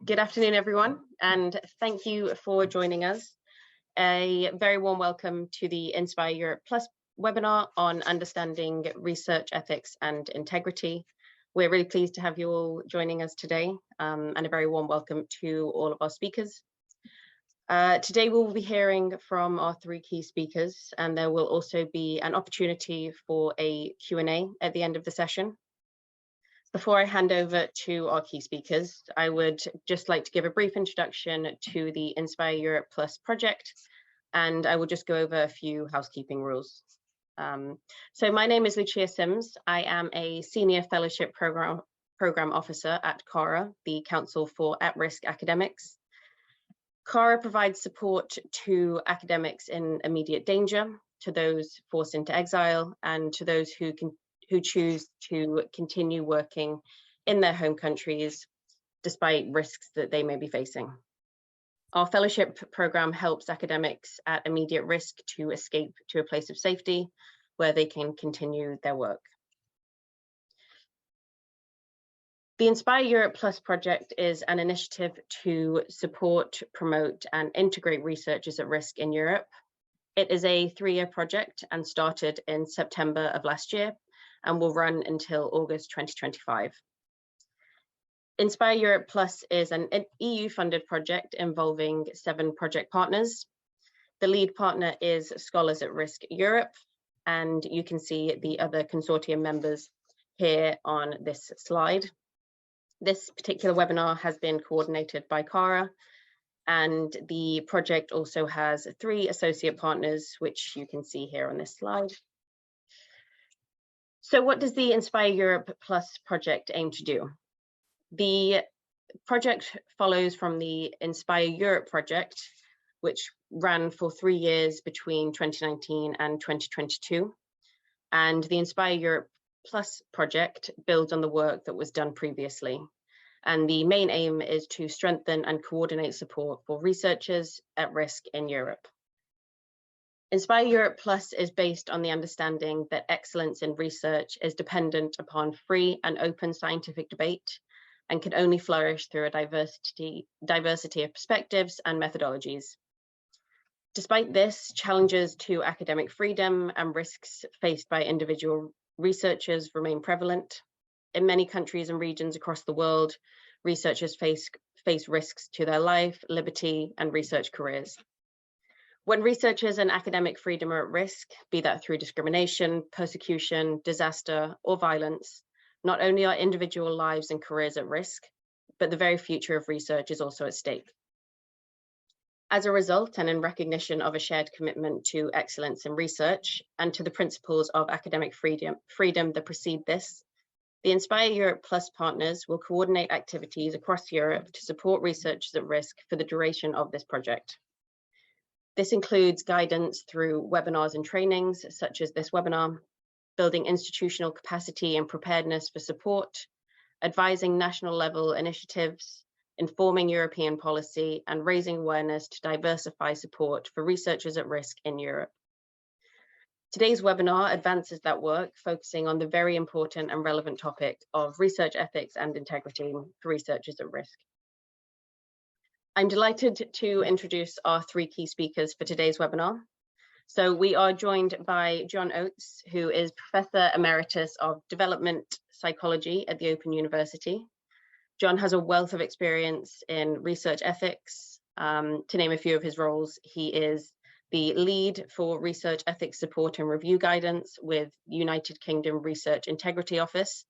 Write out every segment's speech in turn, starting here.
Good afternoon, everyone, and thank you for joining us. A very warm welcome to the Inspireurope Plus webinar on understanding research ethics and integrity. We're really pleased to have you all joining us today, and a very warm welcome to all of our speakers. Today we'll be hearing from our three key speakers, and there will also be an opportunity for a Q&A at the end of the session. Before I hand over to our key speakers, I would just like to give a brief introduction to the Inspireurope Plus project, and I will just go over a few housekeeping rules. So my name is Lucia Sims. I am a Senior Fellowship Program Officer at Cara, the Council for At-Risk Academics. Cara provides support to academics in immediate danger, to those forced into exile, and to those who choose to continue working in their home countries despite risks that they may be facing. Our fellowship program helps academics at immediate risk to escape to a place of safety where they can continue their work. The Inspireurope Plus project is an initiative to support, promote, and integrate researchers at risk in Europe. It is a 3-year project and started in September of last year and will run until August 2025. Inspireurope Plus is an EU-funded project involving 7 project partners. The lead partner is Scholars at Risk Europe, and you can see the other consortium members here on this slide. This particular webinar has been coordinated by Cara, and the project also has 3 associate partners, which you can see here on this slide. So what does the Inspireurope Plus project aim to do? The project follows from the Inspire Europe project, which ran for 3 years between 2019 and 2022. And the Inspireurope Plus project builds on the work that was done previously. And the main aim is to strengthen and coordinate support for researchers at risk in Europe. Inspireurope Plus is based on the understanding that excellence in research is dependent upon free and open scientific debate and can only flourish through a diversity of perspectives and methodologies. Despite this, challenges to academic freedom and risks faced by individual researchers remain prevalent. In many countries and regions across the world, researchers face risks to their life, liberty, and research careers. When researchers and academic freedom are at risk, be that through discrimination, persecution, disaster, or violence, not only are individual lives and careers at risk, but the very future of research is also at stake. As a result, and in recognition of a shared commitment to excellence in research and to the principles of academic freedom that precede this, the Inspireurope Plus partners will coordinate activities across Europe to support researchers at risk for the duration of this project. This includes guidance through webinars and trainings, such as this webinar, building institutional capacity and preparedness for support, advising national level initiatives, informing European policy, and raising awareness to diversify support for researchers at risk in Europe. Today's webinar advances that work, focusing on the very important and relevant topic of research ethics and integrity for researchers at risk. I'm delighted to introduce our 3 key speakers for today's webinar. So we are joined by John Oates, who is Professor Emeritus of Development Psychology at the Open University. John has a wealth of experience in research ethics. To name a few of his roles, he is the lead for research ethics support and review guidance with United Kingdom Research Integrity Office.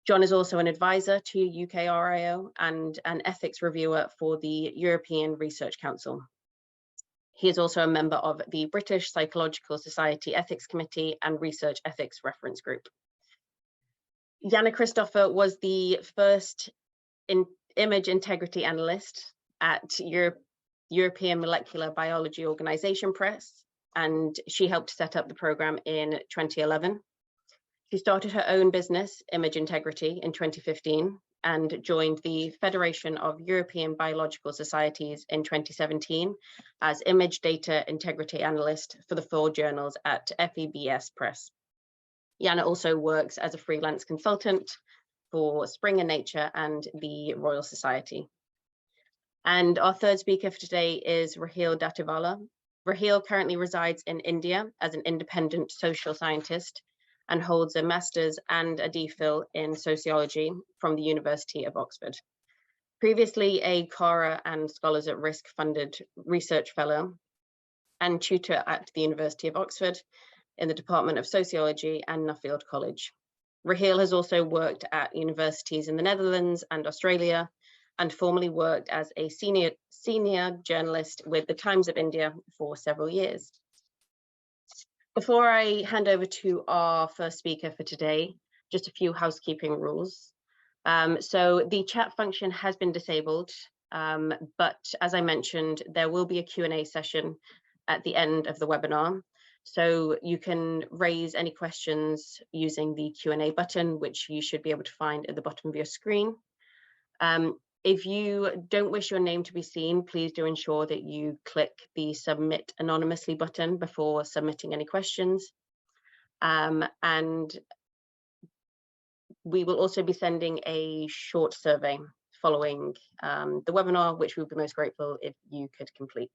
John is also an advisor to UKRIO and an ethics reviewer for the European Research Council. He is also a member of the British Psychological Society Ethics Committee and Research Ethics Reference Group. Jana was the first image integrity analyst at European Molecular Biology Organization Press, and she helped set up the program in 2011. She started her own business, Image Integrity, in 2015 and joined the Federation of European Biological Societies in 2017 as Image Data Integrity Analyst for the 4 journals at FEBS Press. Jana also works as a freelance consultant for Spring and Nature and the Royal Society. And our third speaker for today is Raheel Datiwala. Raheel currently resides in India as an independent social scientist and holds a master's and a DPhil in sociology from the University of Oxford. Previously a Cara and Scholars at Risk funded research fellow and tutor at the University of Oxford in the Department of Sociology and Nuffield College. Raheel has also worked at universities in the Netherlands and Australia, and formerly worked as a senior journalist with the Times of India for several years. Before I hand over to our first speaker for today, just a few housekeeping rules. So the chat function has been disabled, but as I mentioned, there will be a Q&A session at the end of the webinar. So you can raise any questions using the Q&A button, which you should be able to find at the bottom of your screen. If you don't wish your name to be seen, please do ensure that you click the Submit Anonymously button before submitting any questions. And we will also be sending a short survey following the webinar, which we would be most grateful if you could complete.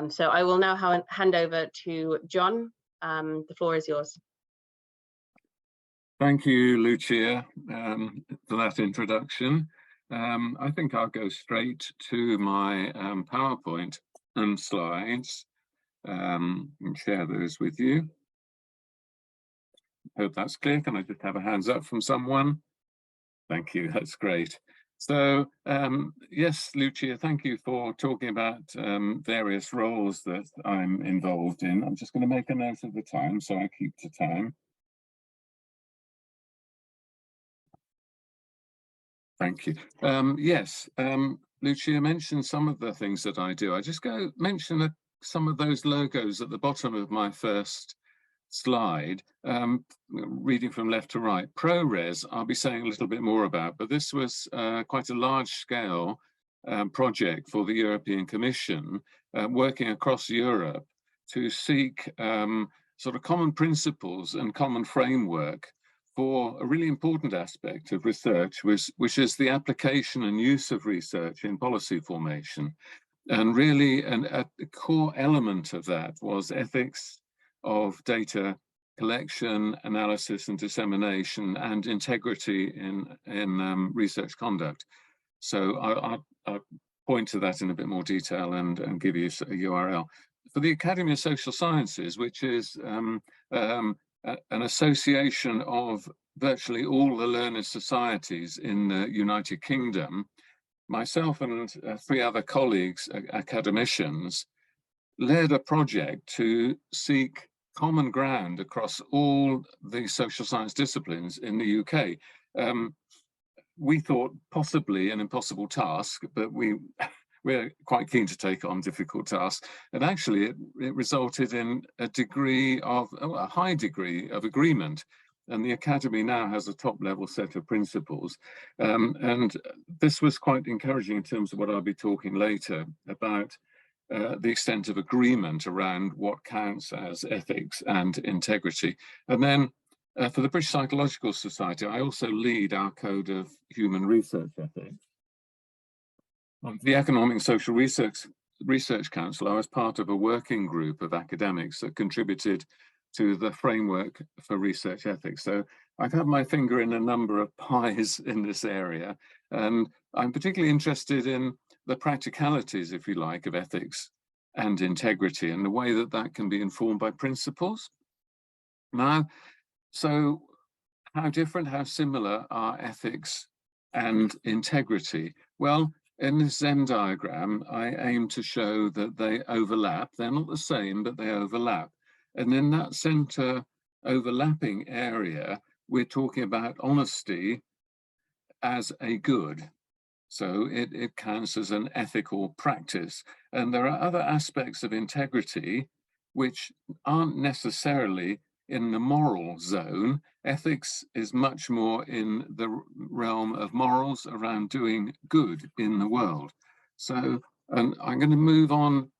So I will now hand over to John. The floor is yours. Thank you, Lucia, for that introduction. I think I'll go straight to my PowerPoint and slides and share those with you. Hope that's clear. Can I just have a hands up from someone? Thank you, that's great. So yes, Lucia, thank you for talking about various roles that I'm involved in. I'm just going to make a note of the time so I keep to time. Thank you. Yes, Lucia mentioned some of the things that I do. I just go mention some of those logos at the bottom of my first slide, reading from left to right. ProRes, I'll be saying a little bit more about, but this was quite a large scale project for the European Commission, working across Europe to seek sort of common principles and common framework for a really important aspect of research, which is the application and use of research in policy formation. And really a core element of that was ethics of data collection, analysis and dissemination, and integrity in research conduct. So I'll point to that in a bit more detail and give you a URL. For the Academy of Social Sciences, which is an association of virtually all the learned societies in the United Kingdom, myself and 3 other colleagues, academicians, led a project to seek common ground across all the social science disciplines in the UK. We thought possibly an impossible task, but we're quite keen to take on difficult tasks. And actually it resulted in a high degree of agreement. And the Academy now has a top level set of principles. And this was quite encouraging in terms of what I'll be talking later about the extent of agreement around what counts as ethics and integrity. And then for the British Psychological Society, I also lead our Code of Human Research Ethics. The Economic and Social Research Council, I was part of a working group of academics that contributed to the framework for research ethics. So I've had my finger in a number of pies in this area, and I'm particularly interested in the practicalities, if you like, of ethics and integrity and the way that that can be informed by principles. Now, so how different, how similar are ethics and integrity? Well, in this Venn diagram, I aim to show that they overlap. They're not the same, but they overlap. And in that center overlapping area, we're talking about honesty as a good. So it counts as an ethical practice. And there are other aspects of integrity which aren't necessarily in the moral zone. Ethics is much more in the realm of morals around doing good in the world. So, and I'm going to move on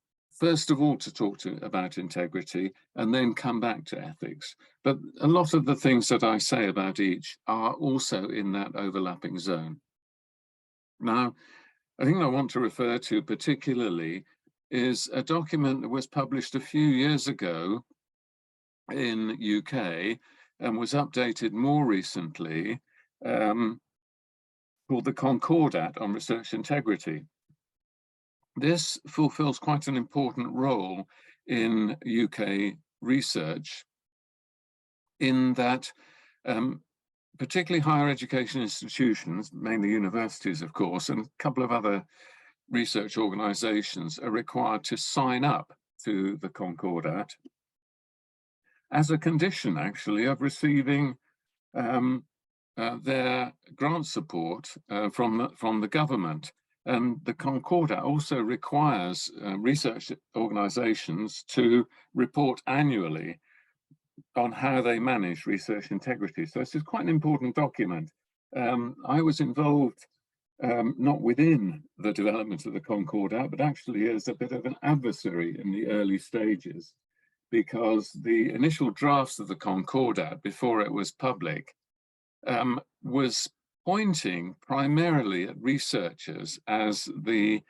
first of all to talk about integrity and then come back to ethics. But a lot of the things that I say about each are also in that overlapping zone. Now, I think I want to refer to particularly is a document that was published a few years ago in UK and was updated more recently, called the Concordat on Research Integrity. This fulfills quite an important role in UK research in that particularly higher education institutions, mainly universities, of course, and a couple of other research organizations are required to sign up to the Concordat as a condition, actually, of receiving their grant support from the government. And the Concordat also requires research organizations to report annually on how they manage research integrity. So this is quite an important document. I was involved not within the development of the Concordat, but actually as a bit of an adversary in the early stages, because the initial drafts of the Concordat before it was public was pointing primarily at researchers as the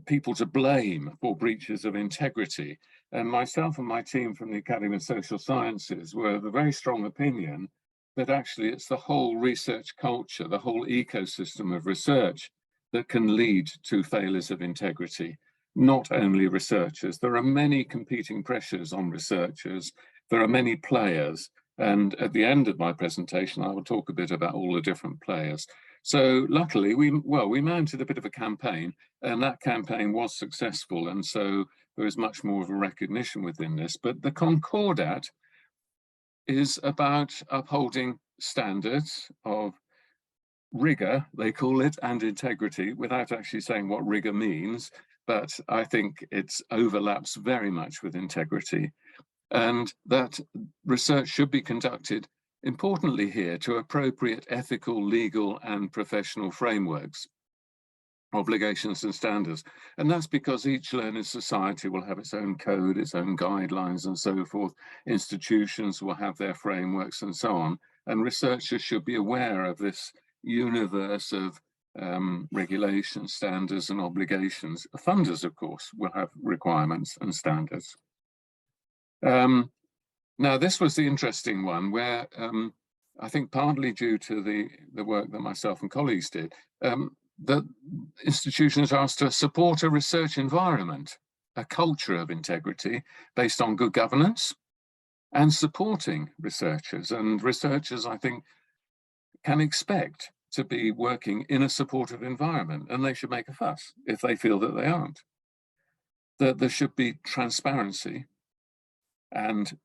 people to blame for breaches of integrity. And myself and my team from the Academy of Social Sciences were of the very strong opinion that actually it's the whole research culture, the whole ecosystem of research that can lead to failures of integrity, not only researchers. There are many competing pressures on researchers. There are many players. And at the end of my presentation, I will talk a bit about all the different players. So luckily, we mounted a bit of a campaign, and that campaign was successful. And so there is much more of a recognition within this. But the Concordat is about upholding standards of rigor, they call it, and integrity, without actually saying what rigor means. But I think it overlaps very much with integrity. And that research should be conducted, importantly here, to appropriate ethical, legal, and professional frameworks, obligations and standards. And that's because each learned society will have its own code, its own guidelines and so forth. Institutions will have their frameworks and so on. And researchers should be aware of this universe of regulations, standards and obligations. Funders, of course, will have requirements and standards. Now, this was the interesting one where I think partly due to the work that myself and colleagues did, that institutions are asked to support a research environment, a culture of integrity based on good governance and supporting researchers. And researchers, I think, can expect to be working in a supportive environment, and they should make a fuss if they feel that they aren't. That there should be transparency and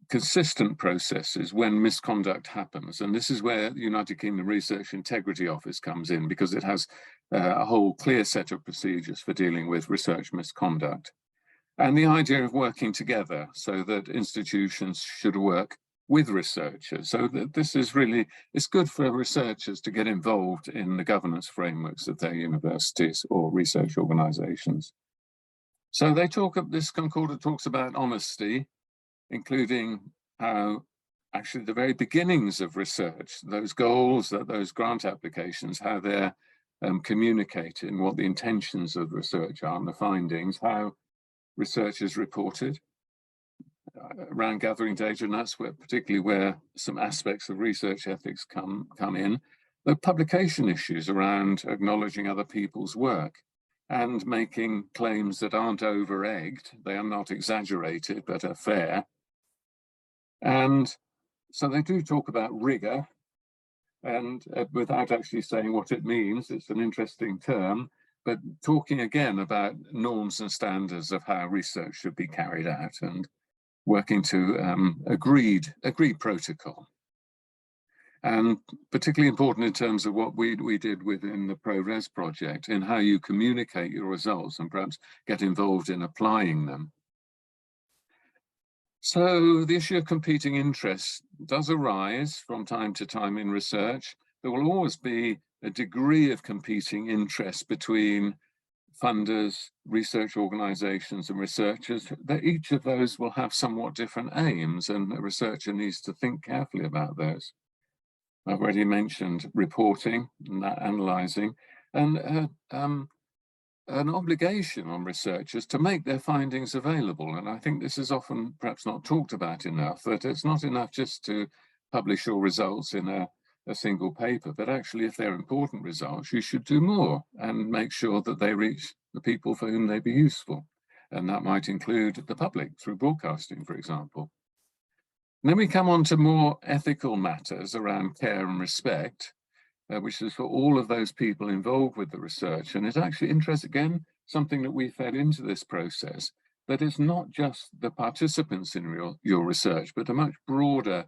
consistent processes when misconduct happens. And this is where the United Kingdom Research Integrity Office comes in, because it has a whole clear set of procedures for dealing with research misconduct. And the idea of working together so that institutions should work with researchers. So that this is really, it's good for researchers to get involved in the governance frameworks of their universities or research organizations. So they talk, this Concordat talks about honesty, including how actually the very beginnings of research, those goals, those grant applications, how they're communicating, what the intentions of research are and the findings, how research is reported around gathering data, and that's where, particularly where some aspects of research ethics come in. The publication issues around acknowledging other people's work and making claims that aren't over-egged, they are not exaggerated, but are fair. And so they do talk about rigor, and without actually saying what it means, it's an interesting term, but talking again about norms and standards of how research should be carried out and working to agreed protocol. And particularly important in terms of what we did within the ProRes project, in how you communicate your results and perhaps get involved in applying them. So the issue of competing interests does arise from time to time in research. There will always be a degree of competing interest between funders, research organizations and researchers, that each of those will have somewhat different aims, and a researcher needs to think carefully about those. I've already mentioned reporting and that analyzing, and an obligation on researchers to make their findings available. And I think this is often perhaps not talked about enough, that it's not enough just to publish your results in a single paper, but actually if they're important results, you should do more and make sure that they reach the people for whom they be useful. And that might include the public through broadcasting, for example. And then we come on to more ethical matters around care and respect, which is for all of those people involved with the research. And it actually interests, again, something that we fed into this process, that it's not just the participants in your research, but a much broader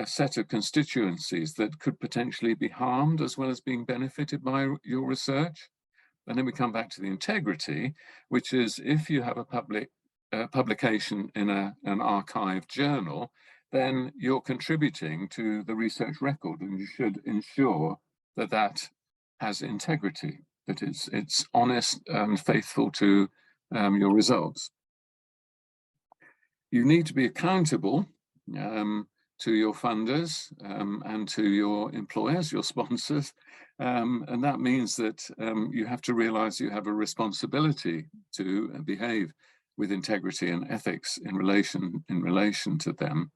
set of constituencies that could potentially be harmed as well as being benefited by your research. And then we come back to the integrity, which is if you have a public publication in an archived journal, then you're contributing to the research record, and you should ensure that that has integrity, that it's honest and faithful to your results. You need to be accountable to your funders and to your employers, your sponsors, and that means that you have to realize you have a responsibility to behave with integrity and ethics in relation to them,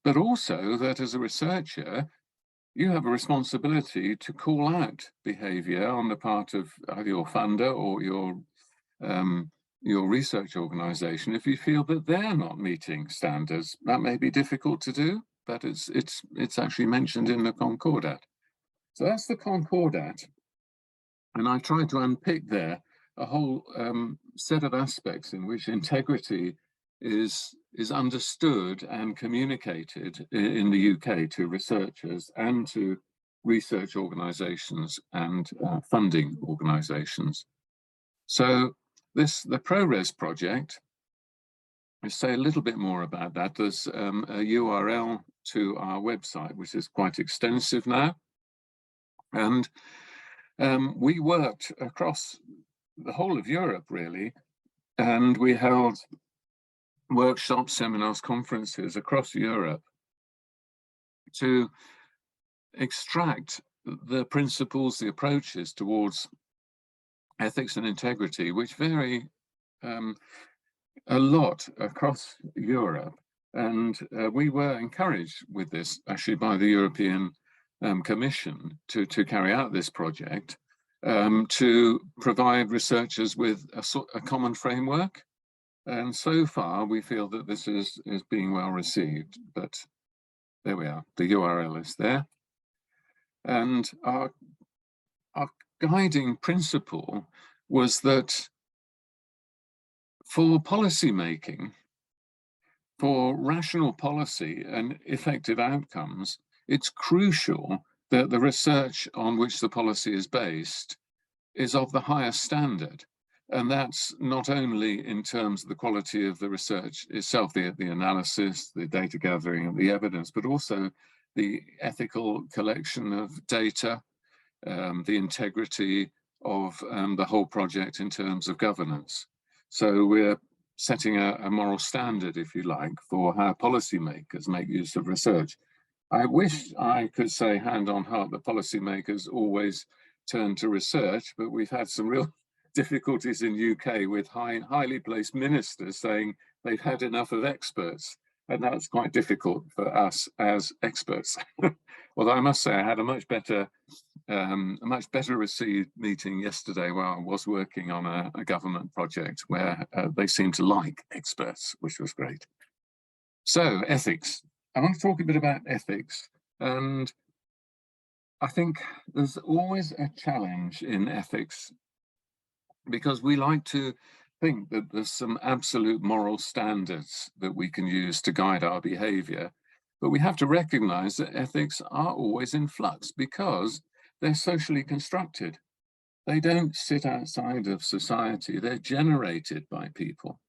but also that as a researcher, you have a responsibility to call out behavior on the part of either your funder or your research organization if you feel that they're not meeting standards. That may be difficult to do, but it's actually mentioned in the Concordat. So that's the Concordat, and I tried to unpick there a whole set of aspects in which integrity is understood and communicated in the UK to researchers and to research organizations and funding organizations. So the ProRes project, I'll say a little bit more about that. There's a URL to our website, which is quite extensive now. And we worked across the whole of Europe, really, and we held workshops, seminars, conferences across Europe to extract the principles, the approaches towards ethics and integrity, which vary a lot across Europe. And we were encouraged with this actually by the European Commission to carry out this project, to provide researchers with a common framework. And so far, we feel that this is being well received, but there we are, the URL is there. And our guiding principle was that for policy making, for rational policy and effective outcomes, it's crucial that the research on which the policy is based is of the highest standard. And that's not only in terms of the quality of the research itself, the analysis, the data gathering and the evidence, but also the ethical collection of data, the integrity of the whole project in terms of governance. So we're setting a moral standard, if you like, for how policymakers make use of research. I wish I could say hand on heart that policymakers always turn to research, but we've had some real difficulties in UK with highly placed ministers saying they've had enough of experts, and that's quite difficult for us as experts. Although I must say I had a much better received meeting yesterday while I was working on a government project where they seemed to like experts, which was great. So ethics. I want to talk a bit about ethics, and I think there's always a challenge in ethics because we like to think that there's some absolute moral standards that we can use to guide our behavior, but we have to recognize that ethics are always in flux because they're socially constructed. They don't sit outside of society, they're generated by people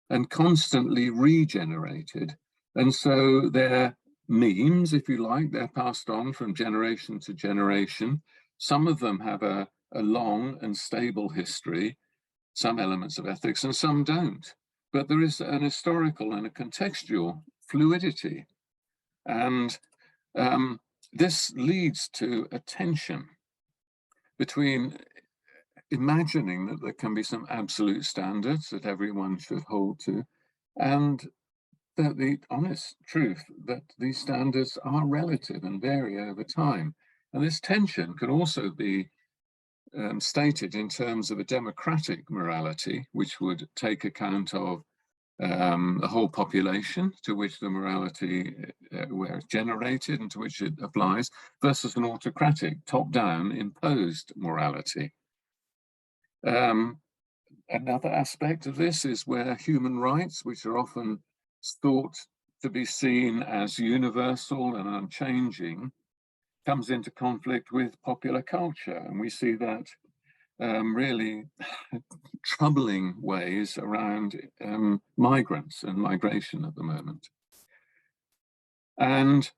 and constantly regenerated. And so they're memes, if you like, they're passed on from generation to generation. Some of them have a long and stable history, some elements of ethics and some don't. But there is an historical and a contextual fluidity. And this leads to a tension between imagining that there can be some absolute standards that everyone should hold to, and the honest truth that these standards are relative and vary over time. And this tension can also be stated in terms of a democratic morality, which would take account of the whole population to which the morality where it's generated and to which it applies, versus an autocratic, top-down imposed morality. Another aspect of this is where human rights, which are often thought to be seen as universal and unchanging, comes into conflict with popular culture. And we see that really troubling ways around migrants and migration at the moment. And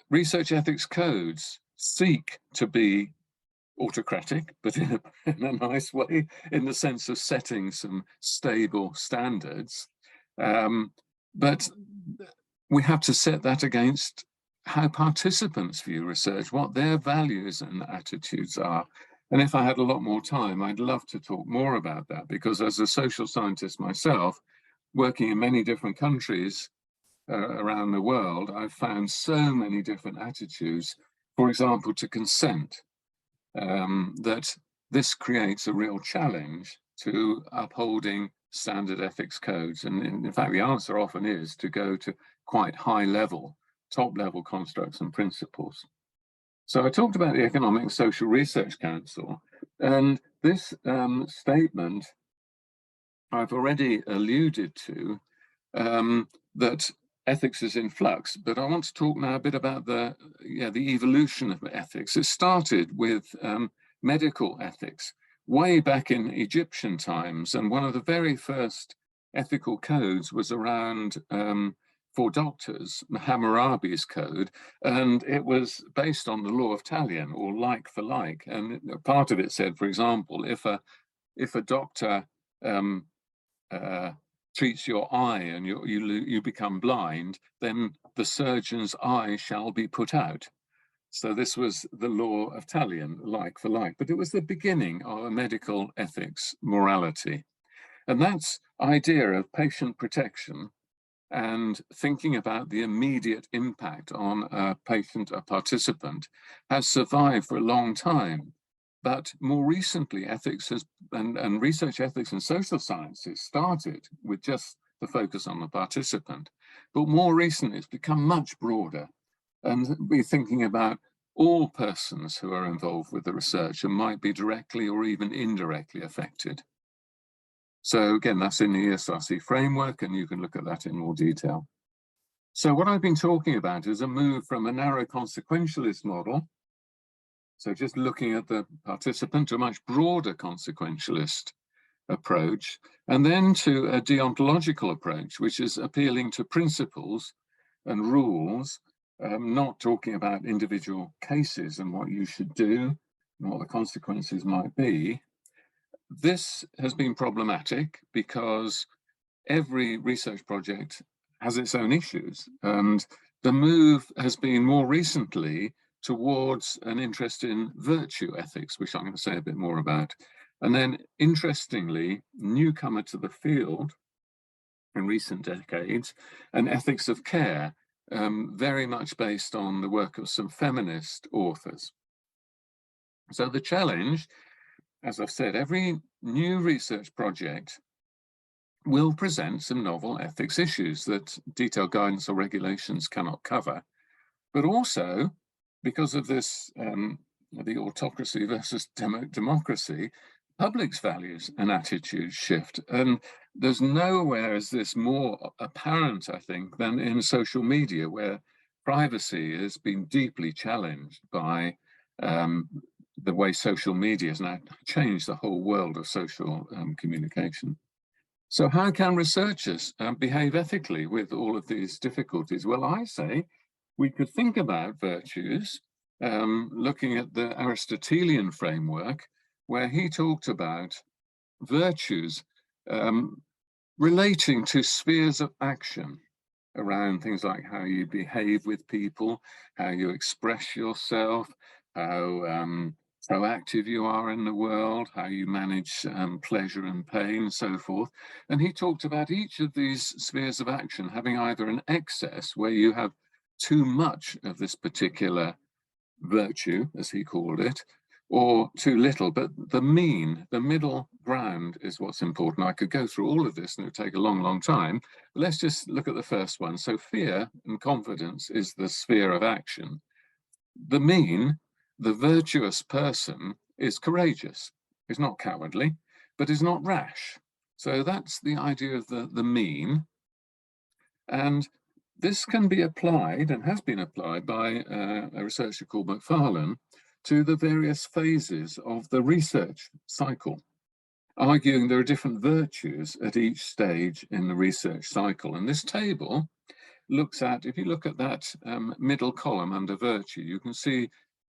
research ethics codes seek to be autocratic, but in a nice way, in the sense of setting some stable standards. But we have to set that against how participants view research, what their values and attitudes are. And if I had a lot more time, I'd love to talk more about that, because as a social scientist myself, working in many different countries around the world, I've found so many different attitudes, for example, to consent, that this creates a real challenge to upholding standard ethics codes. And in fact, the answer often is to go to quite high level, top level constructs and principles. So I talked about the Economic and Social Research Council, and this statement I've already alluded to, that ethics is in flux, but I want to talk now a bit about the evolution of ethics. It started with medical ethics way back in Egyptian times, and one of the very first ethical codes was around for doctors, Hammurabi's code, and it was based on the law of Talion, or like for like. And part of it said, for example, if a doctor treats your eye and you become blind, then the surgeon's eye shall be put out. So this was the law of Talion, like for like, but it was the beginning of a medical ethics morality. And that's idea of patient protection and thinking about the immediate impact on a patient, a participant, has survived for a long time. But more recently, ethics and research ethics and social sciences started with just the focus on the participant. But more recently, it's become much broader. And we're thinking about all persons who are involved with the research and might be directly or even indirectly affected. So again, that's in the ESRC framework, and you can look at that in more detail. So what I've been talking about is a move from a narrow consequentialist model, so just looking at the participant, to a much broader consequentialist approach, and then to a deontological approach, which is appealing to principles and rules, not talking about individual cases and what you should do and what the consequences might be. This has been problematic because every research project has its own issues, and the move has been more recently towards an interest in virtue ethics, which I'm going to say a bit more about. And then, interestingly, newcomer to the field in recent decades, an ethics of care, very much based on the work of some feminist authors. So the challenge, as I've said, every new research project will present some novel ethics issues that detailed guidance or regulations cannot cover, but also, because of this, the autocracy versus democracy, public's values and attitudes shift. And there's nowhere is this more apparent, I think, than in social media, where privacy has been deeply challenged by the way social media has now changed the whole world of social communication. So how can researchers behave ethically with all of these difficulties? Well, I say we could think about virtues, looking at the Aristotelian framework, where he talked about virtues relating to spheres of action around things like how you behave with people, how you express yourself, how proactive you are in the world, how you manage pleasure and pain, and so forth. And he talked about each of these spheres of action having either an excess, where you have too much of this particular virtue, as he called it, or too little, but the mean, the middle ground is what's important. I could go through all of this and it would take a long, long time. But let's just look at the first one. So fear and confidence is the sphere of action. The mean, the virtuous person, is courageous, is not cowardly, but is not rash. So that's the idea of the mean. And this can be applied, and has been applied by a researcher called McFarlane, to the various phases of the research cycle, arguing there are different virtues at each stage in the research cycle. And this table looks at, if you look at that middle column under virtue, you can see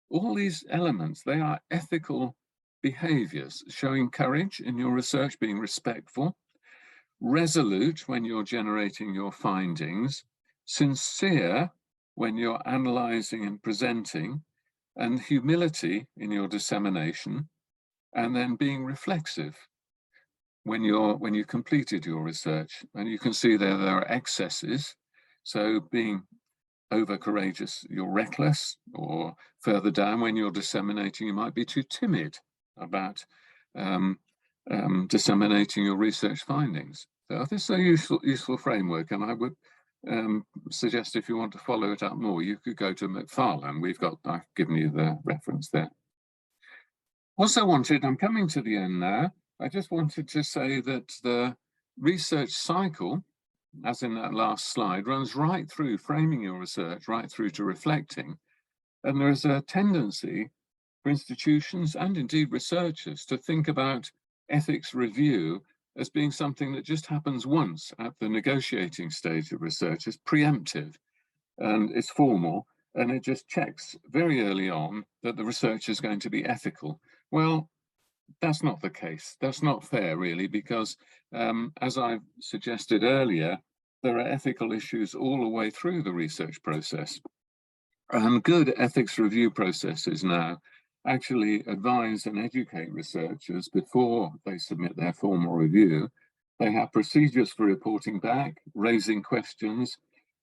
all these elements. They are ethical behaviors, showing courage in your research, being respectful, resolute when you're generating your findings, sincere when you're analyzing and presenting, and humility in your dissemination, and then being reflexive when you completed your research. And you can see there are excesses. So being over courageous, you're reckless, or further down, when you're disseminating, you might be too timid about disseminating your research findings. So this is a useful framework, and I would suggest, if you want to follow it up more, you could go to McFarlane. I've given you the reference there. Also I'm coming to the end now. I just wanted to say that the research cycle, as in that last slide, runs right through framing your research, right through to reflecting. And there is a tendency for institutions and indeed researchers to think about ethics review as being something that just happens once at the negotiating stage of research. It's preemptive and it's formal, and it just checks very early on that the research is going to be ethical. Well, that's not the case. That's not fair, really, because as I've suggested earlier, there are ethical issues all the way through the research process. And good ethics review processes now actually advise and educate researchers before they submit their formal review. They have procedures for reporting back, raising questions,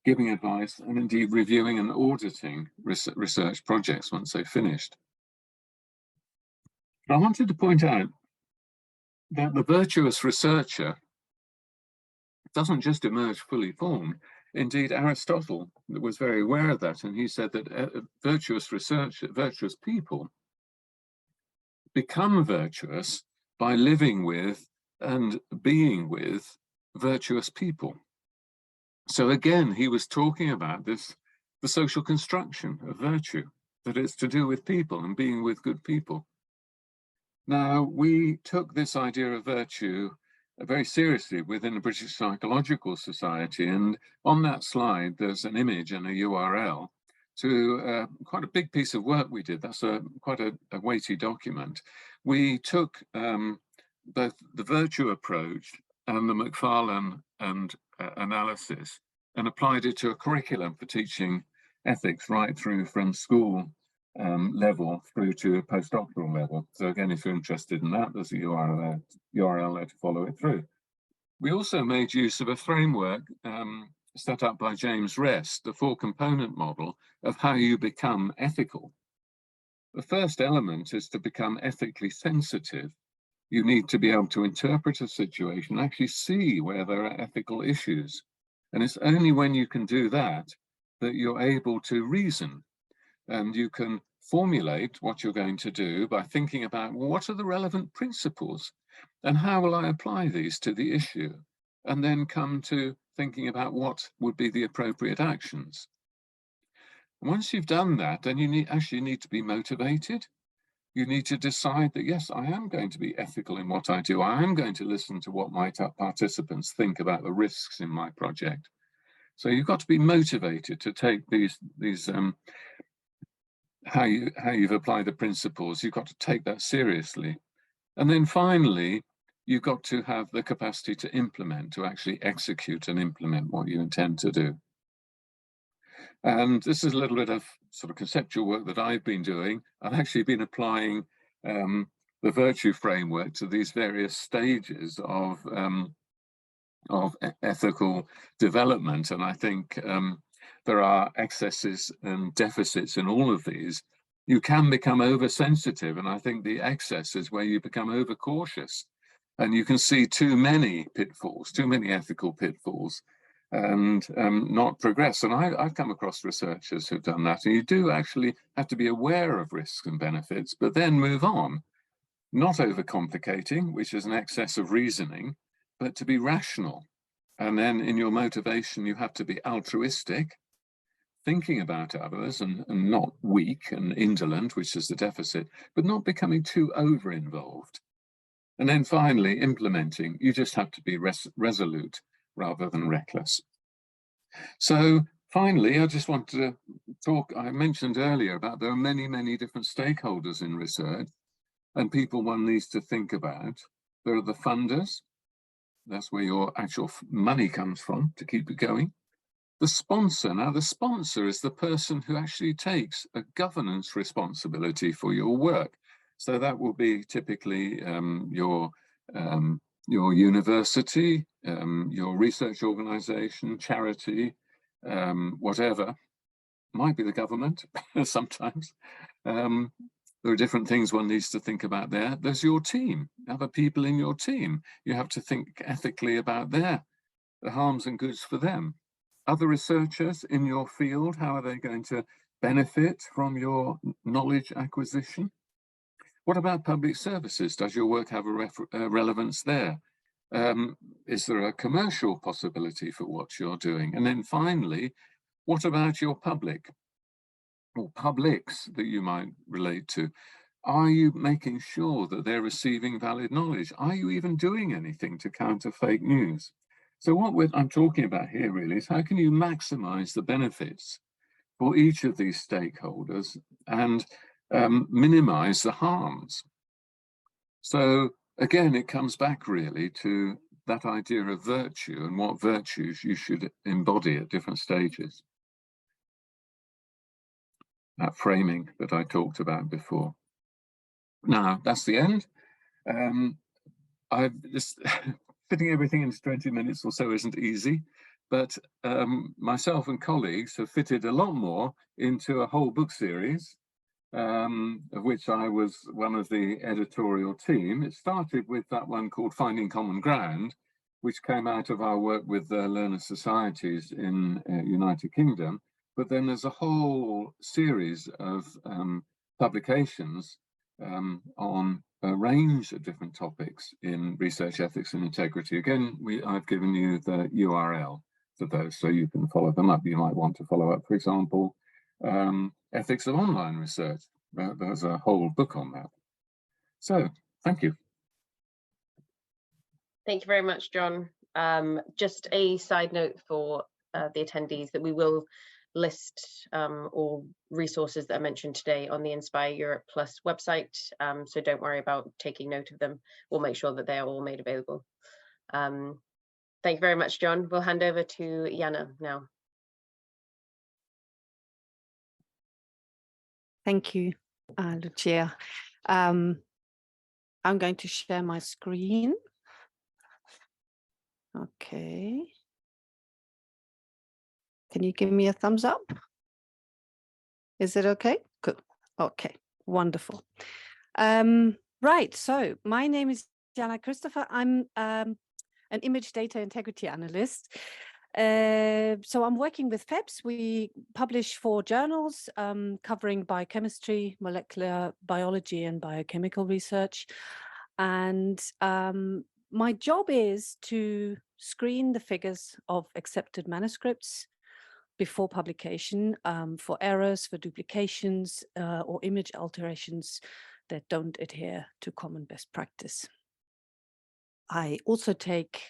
giving advice, and indeed reviewing and auditing research projects once they've finished. I wanted to point out that the virtuous researcher doesn't just emerge fully formed. Indeed, Aristotle was very aware of that, and he said that virtuous people become virtuous by living with and being with virtuous people. So again, he was talking about the social construction of virtue, that it's to do with people and being with good people. Now, we took this idea of virtue very seriously within the British Psychological Society, and on that slide there's an image and a URL to quite a big piece of work we did. That's quite a weighty document. We took both the virtue approach and the McFarlane and analysis and applied it to a curriculum for teaching ethics right through from school level through to a postdoctoral level. So again, if you're interested in that, there's a URL there to follow it through. We also made use of a framework set up by James Rest, the 4-component model of how you become ethical. The first element is to become ethically sensitive. You need to be able to interpret a situation, actually see where there are ethical issues. And it's only when you can do that that you're able to reason, and you can formulate what you're going to do by thinking about, well, what are the relevant principles and how will I apply these to the issue? And then come to thinking about what would be the appropriate actions. Once you've done that, then you actually need to be motivated. You need to decide that, yes, I am going to be ethical in what I do. I am going to listen to what my participants think about the risks in my project. So you've got to be motivated to take these how you've applied the principles. You've got to take that seriously. And then finally, you've got to have the capacity to implement, to actually execute and implement what you intend to do. And this is a little bit of sort of conceptual work that I've been doing. I've actually been applying the virtue framework to these various stages of ethical development. And I think there are excesses and deficits in all of these. You can become oversensitive, and I think the excess is where you become overcautious. And you can see too many pitfalls, too many ethical pitfalls, and not progress. And I've come across researchers who've done that. And you do actually have to be aware of risks and benefits, but then move on. Not overcomplicating, which is an excess of reasoning, but to be rational. And then in your motivation, you have to be altruistic, thinking about others and not weak and indolent, which is the deficit, but not becoming too over-involved. And then finally, implementing, you just have to be resolute rather than reckless. So finally, I just want to talk, I mentioned earlier about there are many, many different stakeholders in research and people one needs to think about. There are the funders, that's where your actual money comes from to keep it going. The sponsor, now the sponsor is the person who actually takes a governance responsibility for your work. So that will be typically your university, your research organization, charity, whatever. Might be the government sometimes. There are different things one needs to think about there. There's your team, other people in your team. You have to think ethically about the harms and goods for them. Other researchers in your field, how are they going to benefit from your knowledge acquisition? What about public services? Does your work have a relevance there? Is there a commercial possibility for what you're doing? And then finally, what about your public or publics that you might relate to? Are you making sure that they're receiving valid knowledge? Are you even doing anything to counter fake news? So what I'm talking about here really is how can you maximize the benefits for each of these stakeholders and minimize the harms? So again, it comes back really to that idea of virtue and what virtues you should embody at different stages. That framing that I talked about before. Now, that's the end. I've just fitting everything into 20 minutes or so isn't easy, but myself and colleagues have fitted a lot more into a whole book series, of which I was one of the editorial team. It started with that one called Finding Common Ground, which came out of our work with the learner societies in United Kingdom. But then there's a whole series of publications on a range of different topics in research ethics and integrity. Again, I've given you the URL for those so you can follow them up. You might want to follow up, for example, ethics of online research. There's a whole book on that. So, thank you. Thank you very much, John. Just a side note for the attendees that we will list all resources that are mentioned today on the Inspireurope Plus website. So don't worry about taking note of them. We'll make sure that they are all made available. Thank you very much, John. We'll hand over to Jana now. Thank you, Lucia. I'm going to share my screen. Okay. Can you give me a thumbs up? Is it okay? Good. Okay, wonderful. Right, so my name is Jana Christopher. I'm an image data integrity analyst. So I'm working with FEBS. We publish 4 journals covering biochemistry, molecular biology, and biochemical research. And my job is to screen the figures of accepted manuscripts before publication for errors, for duplications, or image alterations that don't adhere to common best practice. I also take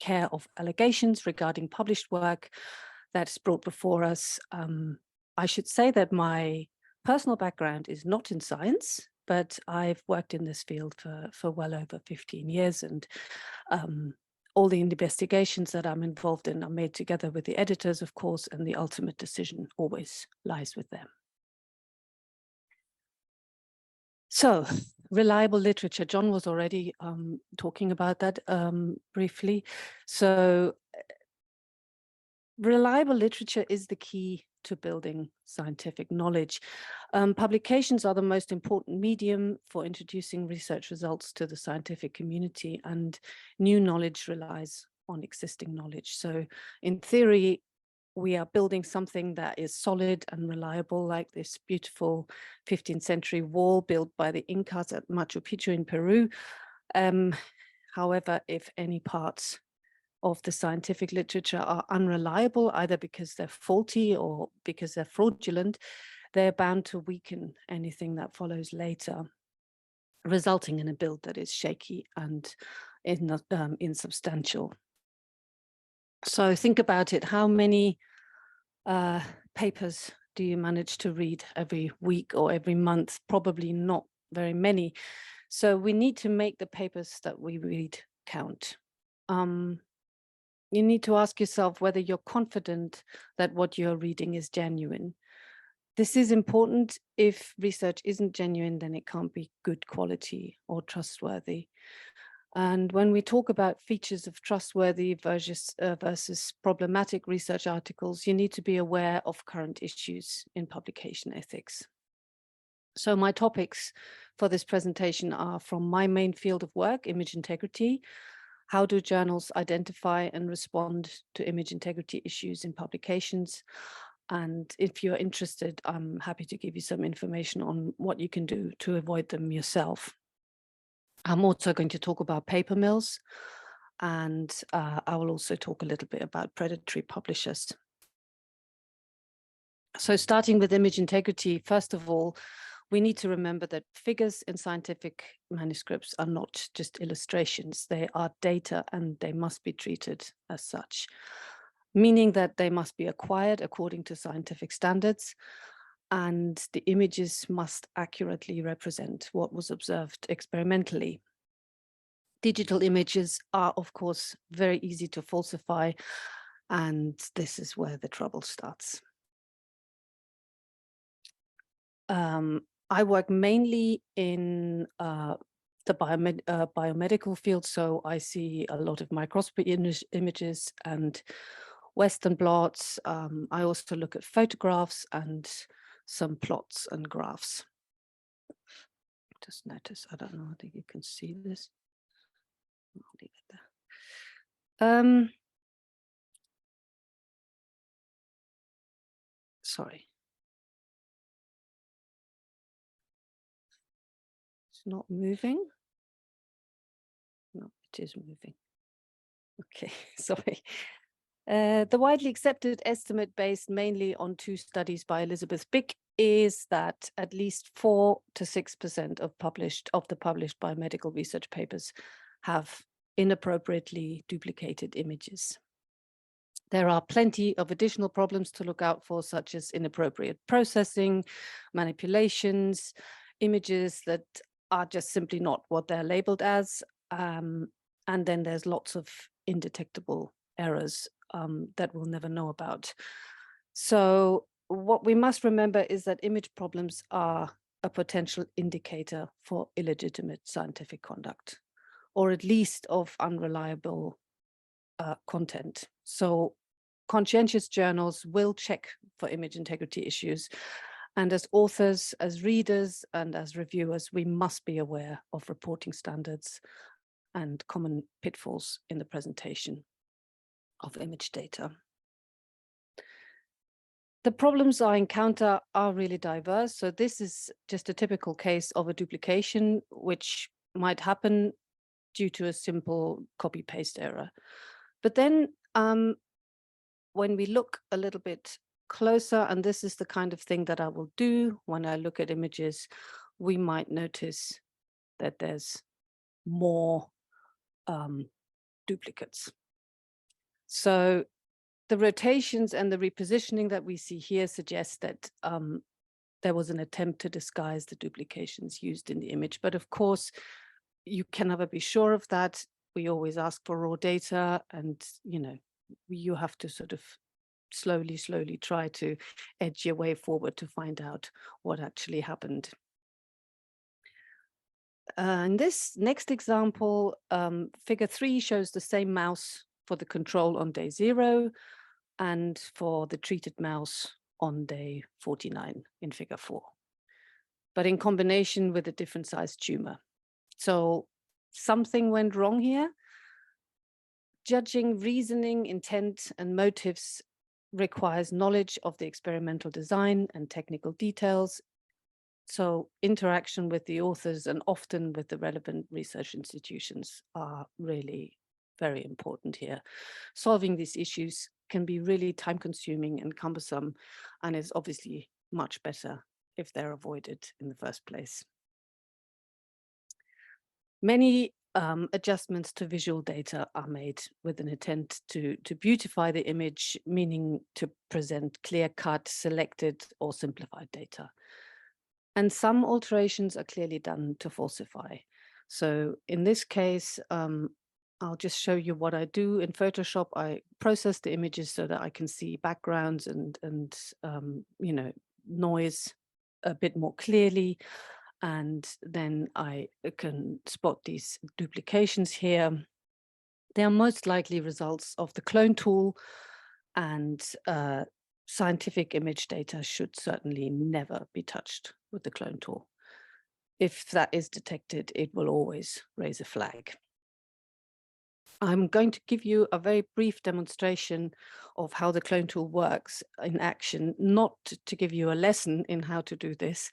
care of allegations regarding published work that's brought before us. I should say that my personal background is not in science. but I've worked in this field for well over 15 years, and all the investigations that I'm involved in are made together with the editors, of course, and the ultimate decision always lies with them. So, reliable literature. John was already talking about that briefly. So, reliable literature is the key to building scientific knowledge. Publications are the most important medium for introducing research results to the scientific community, and new knowledge relies on existing knowledge. So in theory, we are building something that is solid and reliable, like this beautiful 15th century wall built by the Incas at Machu Picchu in Peru. However, if any parts of the scientific literature are unreliable, either because they're faulty or because they're fraudulent, they're bound to weaken anything that follows later, resulting in a build that is shaky and insubstantial. So think about it. How many papers do you manage to read every week or every month? Probably not very many. So we need to make the papers that we read count. You need to ask yourself whether you're confident that what you're reading is genuine. This is important. If research isn't genuine, then it can't be good quality or trustworthy. And when we talk about features of trustworthy versus problematic research articles, you need to be aware of current issues in publication ethics. So my topics for this presentation are from my main field of work, image integrity. How do journals identify and respond to image integrity issues in publications? And if you're interested, I'm happy to give you some information on what you can do to avoid them yourself. I'm also going to talk about paper mills, and I will also talk a little bit about predatory publishers. So starting with image integrity, first of all, we need to remember that figures in scientific manuscripts are not just illustrations. They are data, and they must be treated as such, meaning that they must be acquired according to scientific standards, and the images must accurately represent what was observed experimentally. Digital images are, of course, very easy to falsify, and this is where the trouble starts. I work mainly in the biomedical field, so I see a lot of microscopy images and Western blots. I also look at photographs and some plots and graphs. Just notice, I don't know whether you can see this. I'll leave it there. Sorry. It's not moving. No, it is moving. Okay, sorry. The widely accepted estimate, based mainly on 2 studies by Elizabeth Bick, is that at least 4 to 6% of the published biomedical research papers have inappropriately duplicated images. There are plenty of additional problems to look out for, such as inappropriate processing, manipulations, images that are just simply not what they're labeled as. And then there's lots of indetectable errors that we'll never know about. So what we must remember is that image problems are a potential indicator for illegitimate scientific conduct, or at least of unreliable content. So conscientious journals will check for image integrity issues. And as authors, as readers, and as reviewers, we must be aware of reporting standards and common pitfalls in the presentation of image data. The problems I encounter are really diverse. So this is just a typical case of a duplication, which might happen due to a simple copy-paste error. But then when we look a little bit closer, and this is the kind of thing that I will do when I look at images, we might notice that there's more duplicates. So the rotations and the repositioning that we see here suggest that there was an attempt to disguise the duplications used in the image. But of course, you can never be sure of that. We always ask for raw data, and you have to sort of slowly try to edge your way forward to find out what actually happened. In this next example, figure 3 shows the same mouse for the control on day 0 and for the treated mouse on day 49 in figure 4, but in combination with a different sized tumor. So something went wrong here. Judging reasoning, intent, and motives requires knowledge of the experimental design and technical details. So interaction with the authors and often with the relevant research institutions are really very important here. Solving these issues can be really time-consuming and cumbersome, and is obviously much better if they're avoided in the first place. Many adjustments to visual data are made with an intent to beautify the image, meaning to present clear-cut, selected, or simplified data. And some alterations are clearly done to falsify. So in this case, I'll just show you what I do in Photoshop. I process the images so that I can see backgrounds and noise a bit more clearly. And then I can spot these duplications here. They are most likely results of the clone tool, and scientific image data should certainly never be touched with the clone tool. If that is detected, it will always raise a flag. I'm going to give you a very brief demonstration of how the clone tool works in action, not to give you a lesson in how to do this,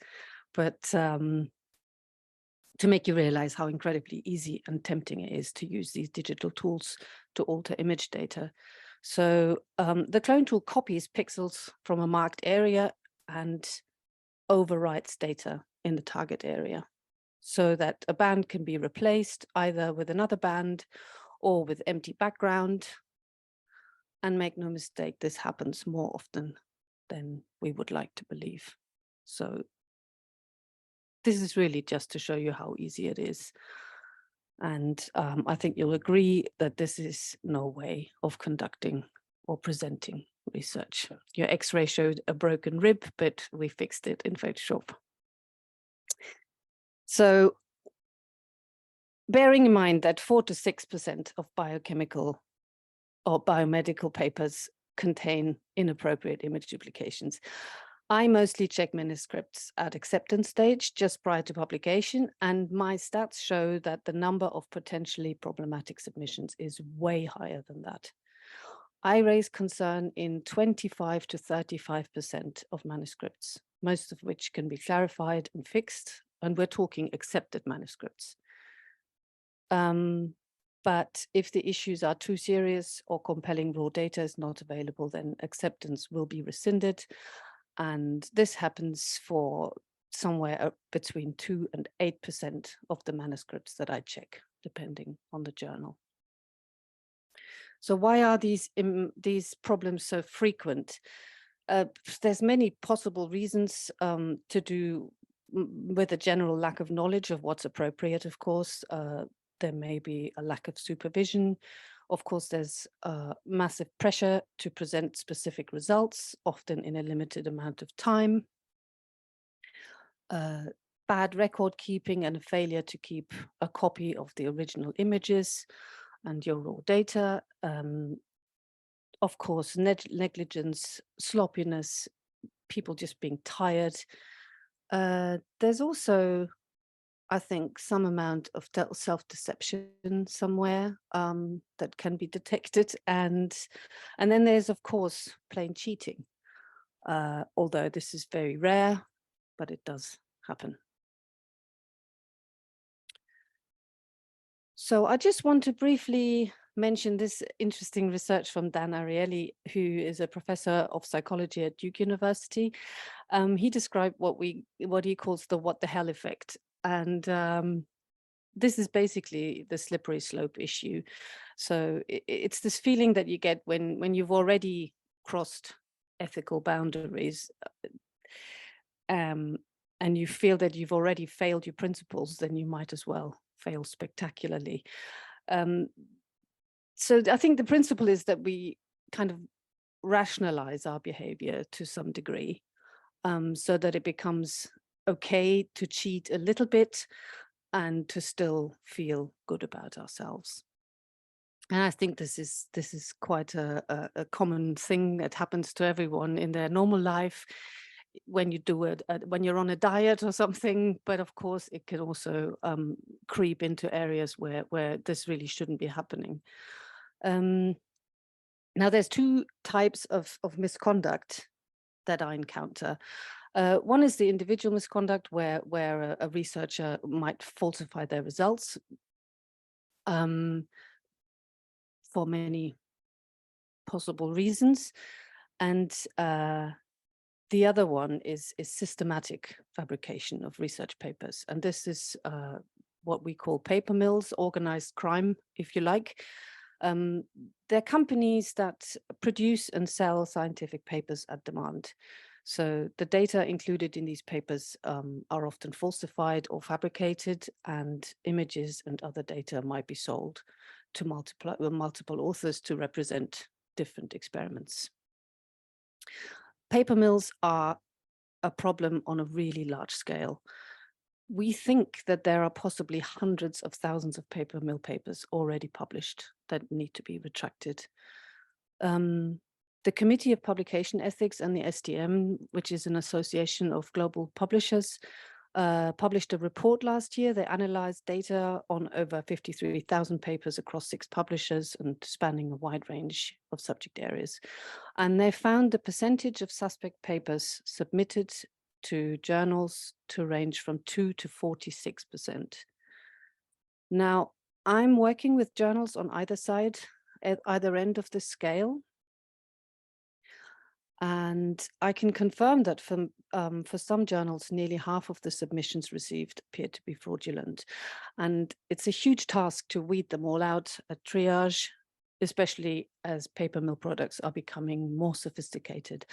but to make you realize how incredibly easy and tempting it is to use these digital tools to alter image data. So the clone tool copies pixels from a marked area and overwrites data in the target area so that a band can be replaced either with another band or with empty background. And make no mistake, this happens more often than we would like to believe. So this is really just to show you how easy it is. And I think you'll agree that this is no way of conducting or presenting research. Your X-ray showed a broken rib, but we fixed it in Photoshop. So bearing in mind that 4 to 6% of biochemical or biomedical papers contain inappropriate image duplications, I mostly check manuscripts at acceptance stage just prior to publication, and my stats show that the number of potentially problematic submissions is way higher than that. I raise concern in 25 to 35% of manuscripts, most of which can be clarified and fixed, and we're talking accepted manuscripts. But if the issues are too serious or compelling raw data is not available, then acceptance will be rescinded. And this happens for somewhere between 2 and 8% of the manuscripts that I check, depending on the journal. So why are these problems so frequent? There's many possible reasons to do with a general lack of knowledge of what's appropriate, of course. There may be a lack of supervision. Of course, there's massive pressure to present specific results, often in a limited amount of time. Bad record keeping and a failure to keep a copy of the original images and your raw data. Of course, negligence, sloppiness, people just being tired. There's also, I think, some amount of self-deception somewhere that can be detected. And then there's, of course, plain cheating, although this is very rare, but it does happen. So I just want to briefly mention this interesting research from Dan Ariely, who is a professor of psychology at Duke University. He described what he calls the what the hell effect. And this is basically the slippery slope issue. So it's this feeling that you get when you've already crossed ethical boundaries. and you feel that you've already failed your principles, then you might as well fail spectacularly. So I think the principle is that we kind of rationalize our behavior to some degree, so that it becomes okay to cheat a little bit and to still feel good about ourselves. And I think this is quite a common thing that happens to everyone in their normal life when you do it, when you're on a diet or something. But of course, it can also creep into areas where this really shouldn't be happening. Now, there's two types of misconduct that I encounter. One is the individual misconduct, where a researcher might falsify their results for many possible reasons. And the other one is systematic fabrication of research papers. And this is what we call paper mills, organized crime, if you like. They're companies that produce and sell scientific papers at demand. So the data included in these papers are often falsified or fabricated, and images and other data might be sold to multiple authors to represent different experiments. Paper mills are a problem on a really large scale. We think that there are possibly hundreds of thousands of paper mill papers already published that need to be retracted. The Committee of Publication Ethics and the STM, which is an association of global publishers, published a report last year. They analyzed data on over 53,000 papers across 6 publishers and spanning a wide range of subject areas. And they found the percentage of suspect papers submitted to journals to range from 2 to 46%. Now, I'm working with journals on either side, at either end of the scale. And I can confirm that for some journals, nearly half of the submissions received appear to be fraudulent. And it's a huge task to weed them all out at triage, especially as paper mill products are becoming more sophisticated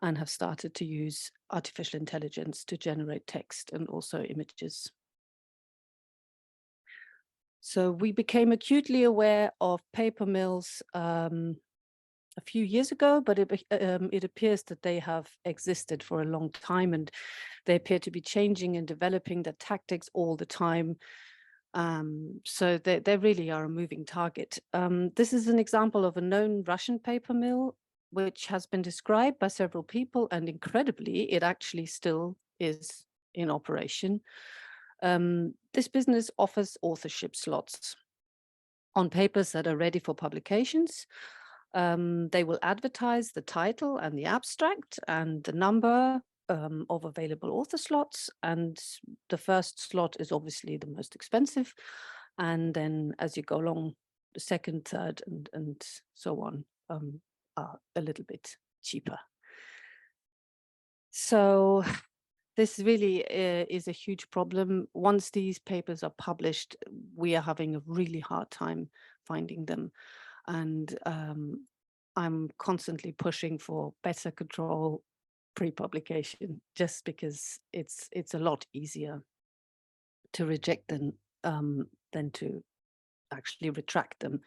and have started to use artificial intelligence to generate text and also images. So we became acutely aware of paper mills a few years ago, but it appears that they have existed for a long time, and they appear to be changing and developing their tactics all the time. So they really are a moving target. This is an example of a known Russian paper mill, which has been described by several people, and incredibly, it actually still is in operation. This business offers authorship slots on papers that are ready for publications. They will advertise the title and the abstract and the number of available author slots. And the first slot is obviously the most expensive. And then as you go along, the second, third, and so on are a little bit cheaper. So this really is a huge problem. Once these papers are published, we are having a really hard time finding them. And I'm constantly pushing for better control pre-publication, just because it's a lot easier to reject them than to actually retract them.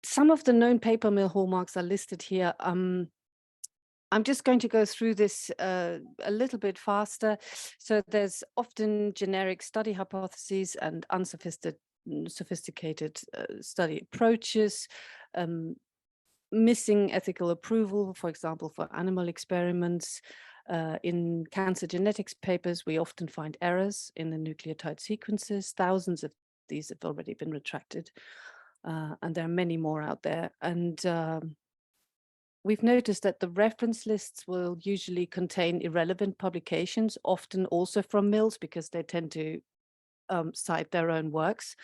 Some of the known paper mill hallmarks are listed here. I'm just going to go through this a little bit faster. So there's often generic study hypotheses and unsophisticated study approaches, missing ethical approval, for example, for animal experiments. In cancer genetics papers, we often find errors in the nucleotide sequences. Thousands of these have already been retracted, and there are many more out there. And we've noticed that the reference lists will usually contain irrelevant publications, often also from mills, because they tend to cite their own works.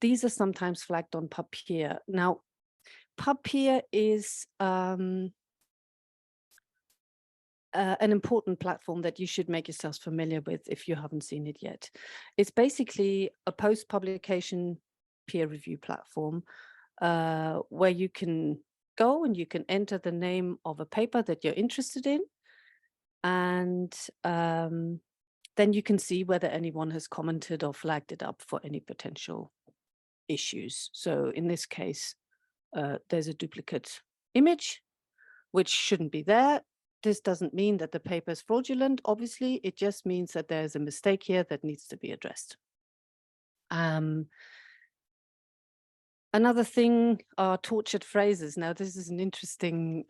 These are sometimes flagged on PubPeer. Now, PubPeer is an important platform that you should make yourselves familiar with if you haven't seen it yet. It's basically a post-publication peer review platform where you can go and you can enter the name of a paper that you're interested in. And then you can see whether anyone has commented or flagged it up for any potential issues. So in this case, there's a duplicate image, which shouldn't be there. This doesn't mean that the paper is fraudulent. Obviously, it just means that there's a mistake here that needs to be addressed. Another thing are tortured phrases. Now, this is an interesting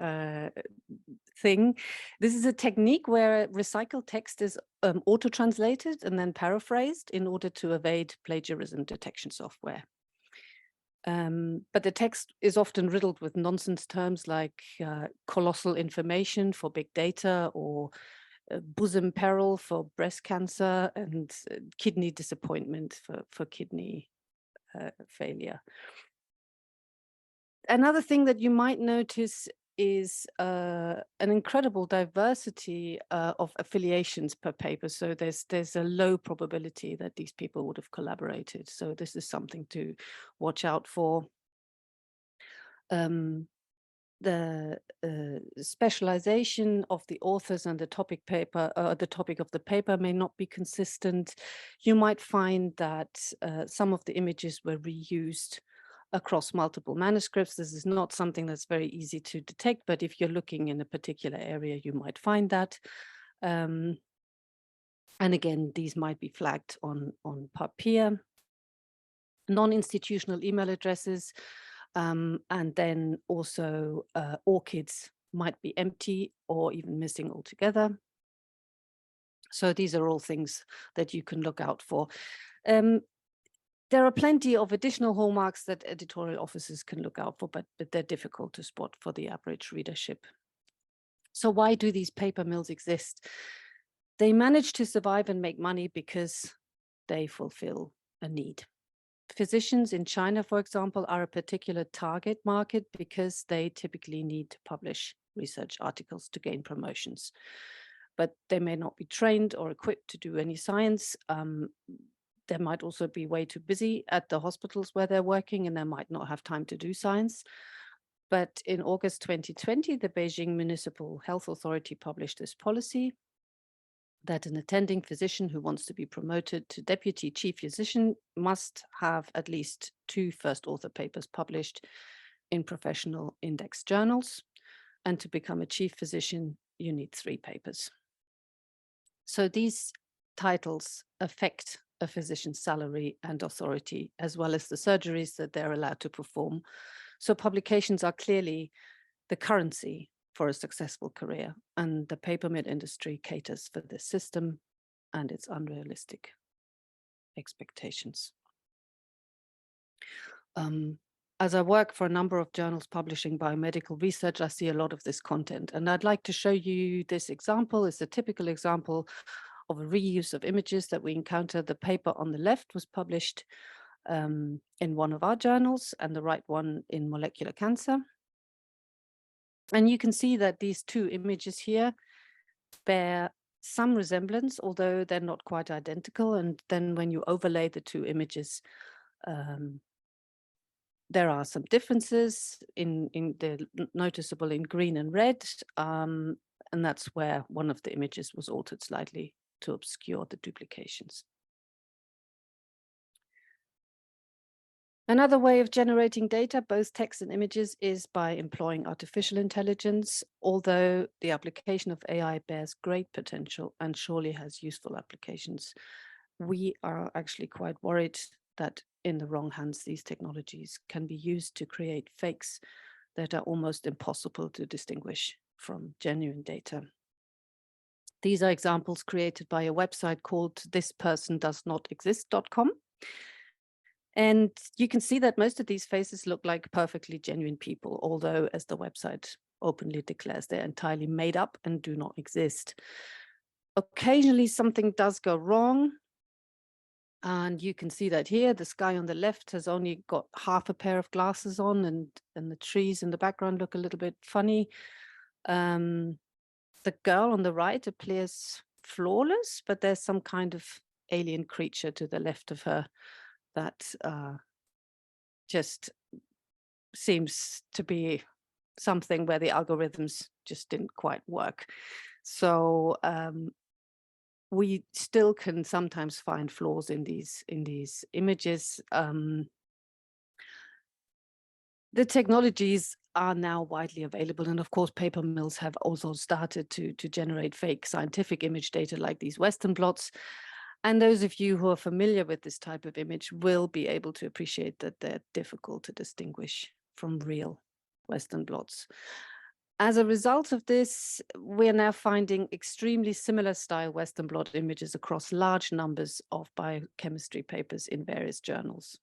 thing. This is a technique where recycled text is auto-translated and then paraphrased in order to evade plagiarism detection software. But the text is often riddled with nonsense terms like colossal information for big data, or bosom peril for breast cancer, and kidney disappointment for kidney failure. Another thing that you might notice is an incredible diversity of affiliations per paper. So there's a low probability that these people would have collaborated. So this is something to watch out for. The specialization of the authors and the topic paper, the topic of the paper may not be consistent. You might find that some of the images were reused across multiple manuscripts. This is not something that's very easy to detect, but if you're looking in a particular area, you might find that. And again, these might be flagged on PubPeer. Non-institutional email addresses, and then also ORCIDs might be empty or even missing altogether. So these are all things that you can look out for. There are plenty of additional hallmarks that editorial offices can look out for, but they're difficult to spot for the average readership. So why do these paper mills exist? They manage to survive and make money because they fulfill a need. Physicians in China, for example, are a particular target market because they typically need to publish research articles to gain promotions. But they may not be trained or equipped to do any science. They might also be way too busy at the hospitals where they're working, and they might not have time to do science. But in August 2020, the Beijing Municipal Health Authority published this policy that an attending physician who wants to be promoted to deputy chief physician must have at least 2 first author papers published in professional index journals. And to become a chief physician, you need 3 papers. So these titles affect a physician's salary and authority, as well as the surgeries that they're allowed to perform. So publications are clearly the currency for a successful career, and the paper mill industry caters for this system and its unrealistic expectations. As I work for a number of journals publishing biomedical research, I see a lot of this content, and I'd like to show you this example. It's a typical example of a reuse of images that we encounter. The paper on the left was published in one of our journals, and the right one in Molecular Cancer. And you can see that these 2 images here bear some resemblance, although they're not quite identical. And then when you overlay the 2 images, there are some differences in the noticeable in green and red. And that's where one of the images was altered slightly to obscure the duplications. Another way of generating data, both text and images, is by employing artificial intelligence, although the application of AI bears great potential and surely has useful applications. We are actually quite worried that in the wrong hands, these technologies can be used to create fakes that are almost impossible to distinguish from genuine data. These are examples created by a website called thispersondoesnotexist.com. And you can see that most of these faces look like perfectly genuine people, although, as the website openly declares, they're entirely made up and do not exist. Occasionally, something does go wrong. And you can see that here, this guy on the left has only got half a pair of glasses on, and the trees in the background look a little bit funny. The girl on the right appears flawless, but there's some kind of alien creature to the left of her that just seems to be something where the algorithms just didn't quite work. So we still can sometimes find flaws in these images. The technologies are now widely available, and of course paper mills have also started to generate fake scientific image data like these Western blots. And those of you who are familiar with this type of image will be able to appreciate that they're difficult to distinguish from real Western blots. As a result of this, we're now finding extremely similar style Western blot images across large numbers of biochemistry papers in various journals.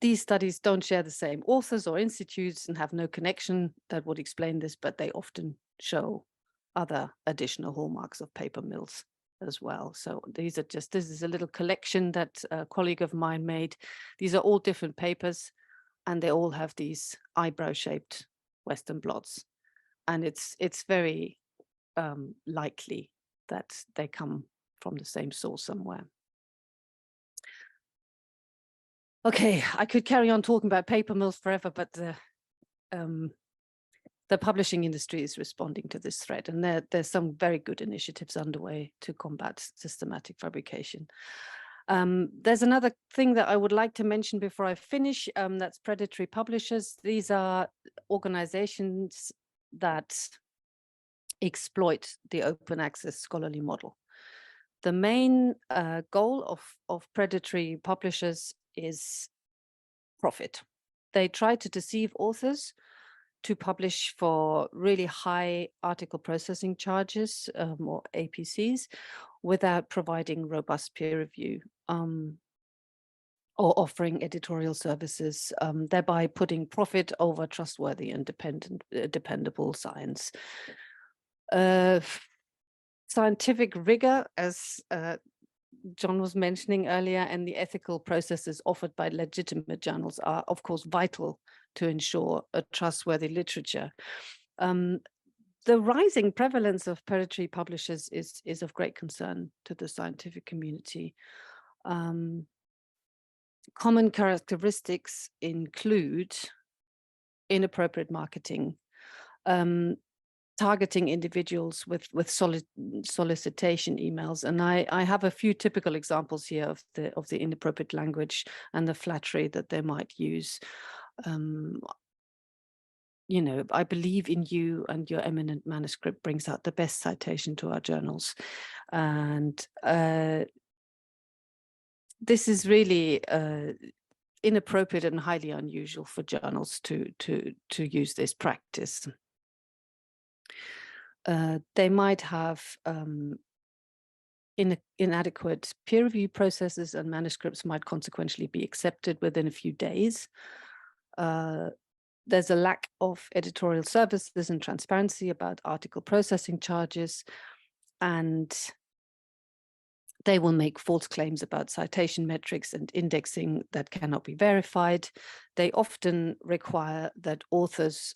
These studies don't share the same authors or institutes and have no connection that would explain this, but they often show other additional hallmarks of paper mills as well. So these are just, this is a little collection that a colleague of mine made. These are all different papers, and they all have these eyebrow-shaped Western blots. And it's very likely that they come from the same source somewhere. Okay, I could carry on talking about paper mills forever, but the publishing industry is responding to this threat, and there's some very good initiatives underway to combat systematic fabrication. There's another thing that I would like to mention before I finish, that's predatory publishers. These are organizations that exploit the open access scholarly model. The main goal of predatory publishers is profit. They try to deceive authors to publish for really high article processing charges, or APCs, without providing robust peer review or offering editorial services, thereby putting profit over trustworthy and dependable science. Scientific rigor, as John was mentioning earlier, and the ethical processes offered by legitimate journals are, of course, vital to ensure a trustworthy literature. The rising prevalence of predatory publishers is of great concern to the scientific community. Common characteristics include inappropriate marketing, targeting individuals with solicitation emails, and I have a few typical examples here of the inappropriate language and the flattery that they might use. You know, I believe in you, and your eminent manuscript brings out the best citation to our journals, and this is really inappropriate and highly unusual for journals to use this practice. They might have inadequate peer review processes, and manuscripts might consequently be accepted within a few days. There's a lack of editorial services and transparency about article processing charges, and they will make false claims about citation metrics and indexing that cannot be verified. They often require that authors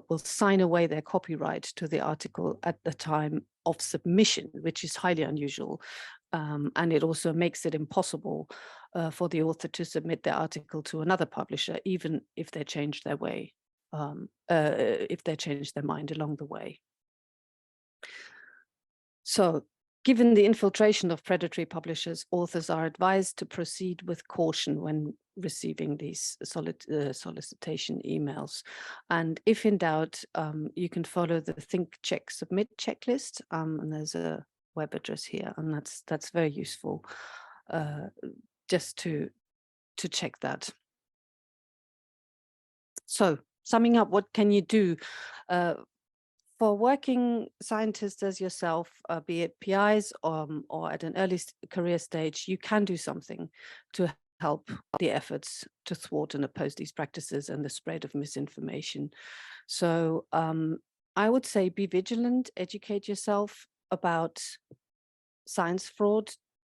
will sign away their copyright to the article at the time of submission, which is highly unusual. And it also makes it impossible for the author to submit their article to another publisher, even if they change their way, if they change their mind along the way. So, given the infiltration of predatory publishers, authors are advised to proceed with caution when receiving these solicitation emails. And if in doubt, you can follow the Think, Check, Submit checklist. And there's a web address here, and that's very useful just to check that. So, summing up, what can you do? For working scientists as yourself, be it PIs or at an early career stage, you can do something to help the efforts to thwart and oppose these practices and the spread of misinformation. So I would say be vigilant, educate yourself about science fraud,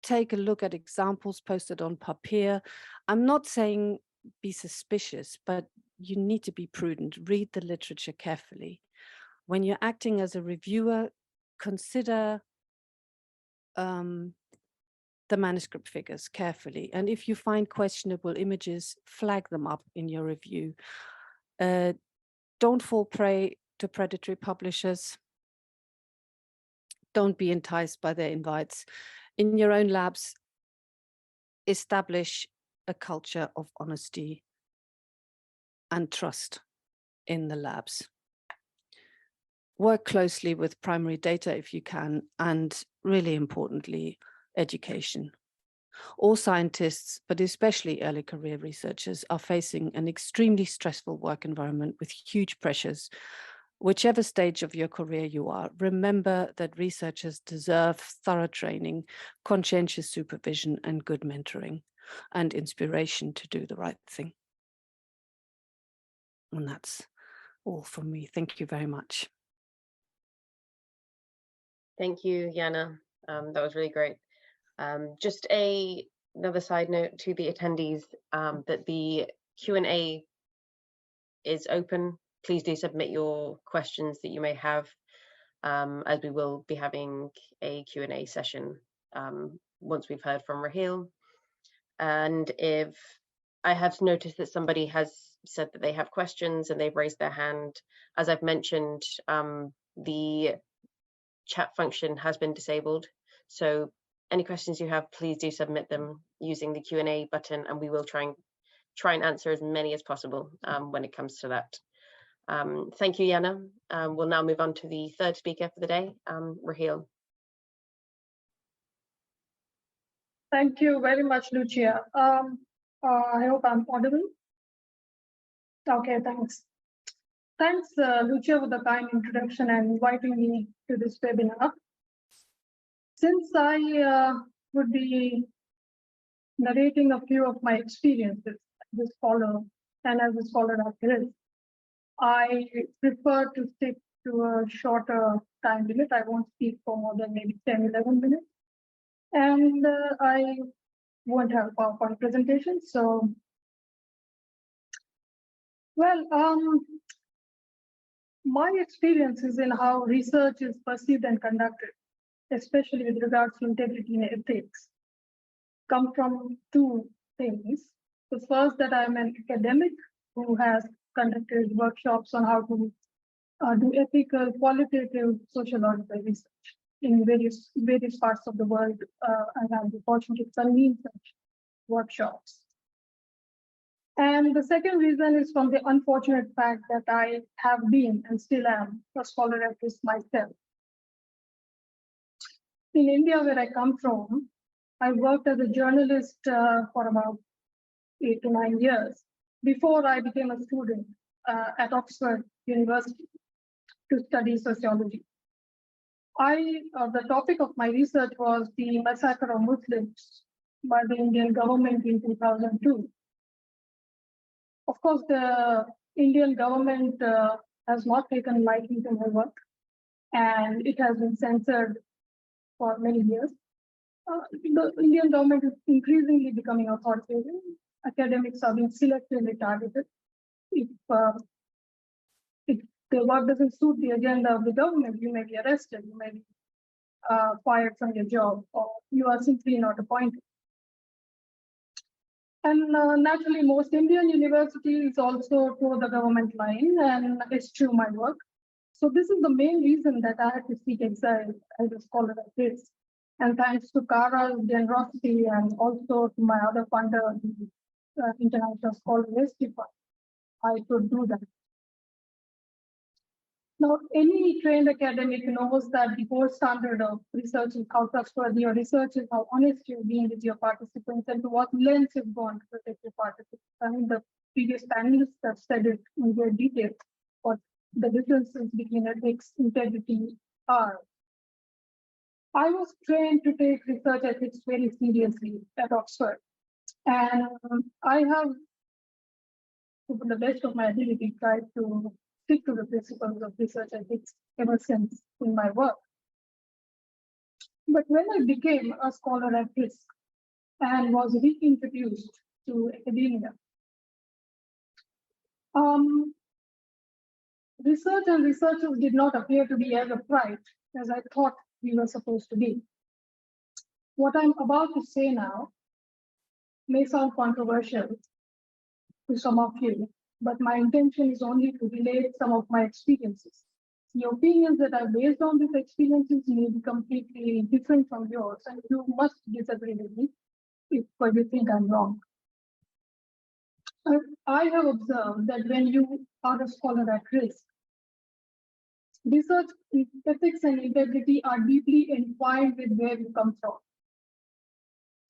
take a look at examples posted on Papier. I'm not saying be suspicious, but you need to be prudent, read the literature carefully. When you're acting as a reviewer, consider the manuscript figures carefully. And if you find questionable images, flag them up in your review. Don't fall prey to predatory publishers. Don't be enticed by their invites. In your own labs, establish a culture of honesty and trust in the labs. Work closely with primary data if you can, and really importantly, education. All scientists, but especially early career researchers, are facing an extremely stressful work environment with huge pressures. Whichever stage of your career you are, remember that researchers deserve thorough training, conscientious supervision, and good mentoring, and inspiration to do the right thing. And that's all from me. Thank you very much. Thank you, Jana. That was really great. Just another side note to the attendees, that the Q&A is open. Please do submit your questions that you may have, as we will be having a Q&A session once we've heard from Raheel. And if I have noticed that somebody has said that they have questions and they've raised their hand, as I've mentioned, the chat function has been disabled. So any questions you have, please do submit them using the Q&A button, and we will try and answer as many as possible when it comes to that. Thank you, Jana. We'll now move on to the third speaker for the day, Raheel. Thank you very much, Lucia. I hope I'm audible. Okay, thanks. Thanks, Lucia, for the kind introduction and inviting me to this webinar. Since I would be narrating a few of my experiences as a scholar and as a scholar activist, I prefer to stick to a shorter time limit. I won't speak for more than maybe 10, 11 minutes. And I won't have a PowerPoint presentation. So, well, my experiences in how research is perceived and conducted, especially with regards to integrity and ethics, come from two things. The first, that I'm an academic who has conducted workshops on how to do ethical, qualitative sociological research in various parts of the world. I have the opportunity to convene such workshops. And the second reason is from the unfortunate fact that I have been and still am a scholar activist myself. In India, where I come from, I worked as a journalist for about 8 to 9 years before I became a student at Oxford University to study sociology. The topic of my research was the massacre of Muslims by the Indian government in 2002. Of course, the Indian government has not taken lightly to my work, and it has been censored for many years. The Indian government is increasingly becoming authoritarian. Academics are being selectively targeted. If the work doesn't suit the agenda of the government, you may be arrested, you may be fired from your job, or you are simply not appointed. And naturally, most Indian universities also toe the government line and eschew my work. So this is the main reason that I had to seek exile as a scholar like this. And thanks to Cara's generosity and also to my other funder, the International Scholar Rescue Fund, I could do that. Now, any trained academic knows that the gold standard of research is how trustworthy your research is, how honest you're being with your participants, and to what lengths you've gone to protect your participants. I mean, the previous panelists have said it in great detail, what the differences between ethics, integrity are. I was trained to take research ethics very seriously at Oxford, and I have, to the best of my ability, tried to stick to the principles of research ethics ever since in my work. But when I became a scholar at risk and was reintroduced to academia, research and researchers did not appear to be as upright as I thought we were supposed to be. What I'm about to say now may sound controversial to some of you, but my intention is only to relate some of my experiences. The opinions that are based on these experiences may be completely different from yours, and you must disagree with me if you think I'm wrong. I have observed that when you are a scholar at risk, research ethics and integrity are deeply entwined with where you come from.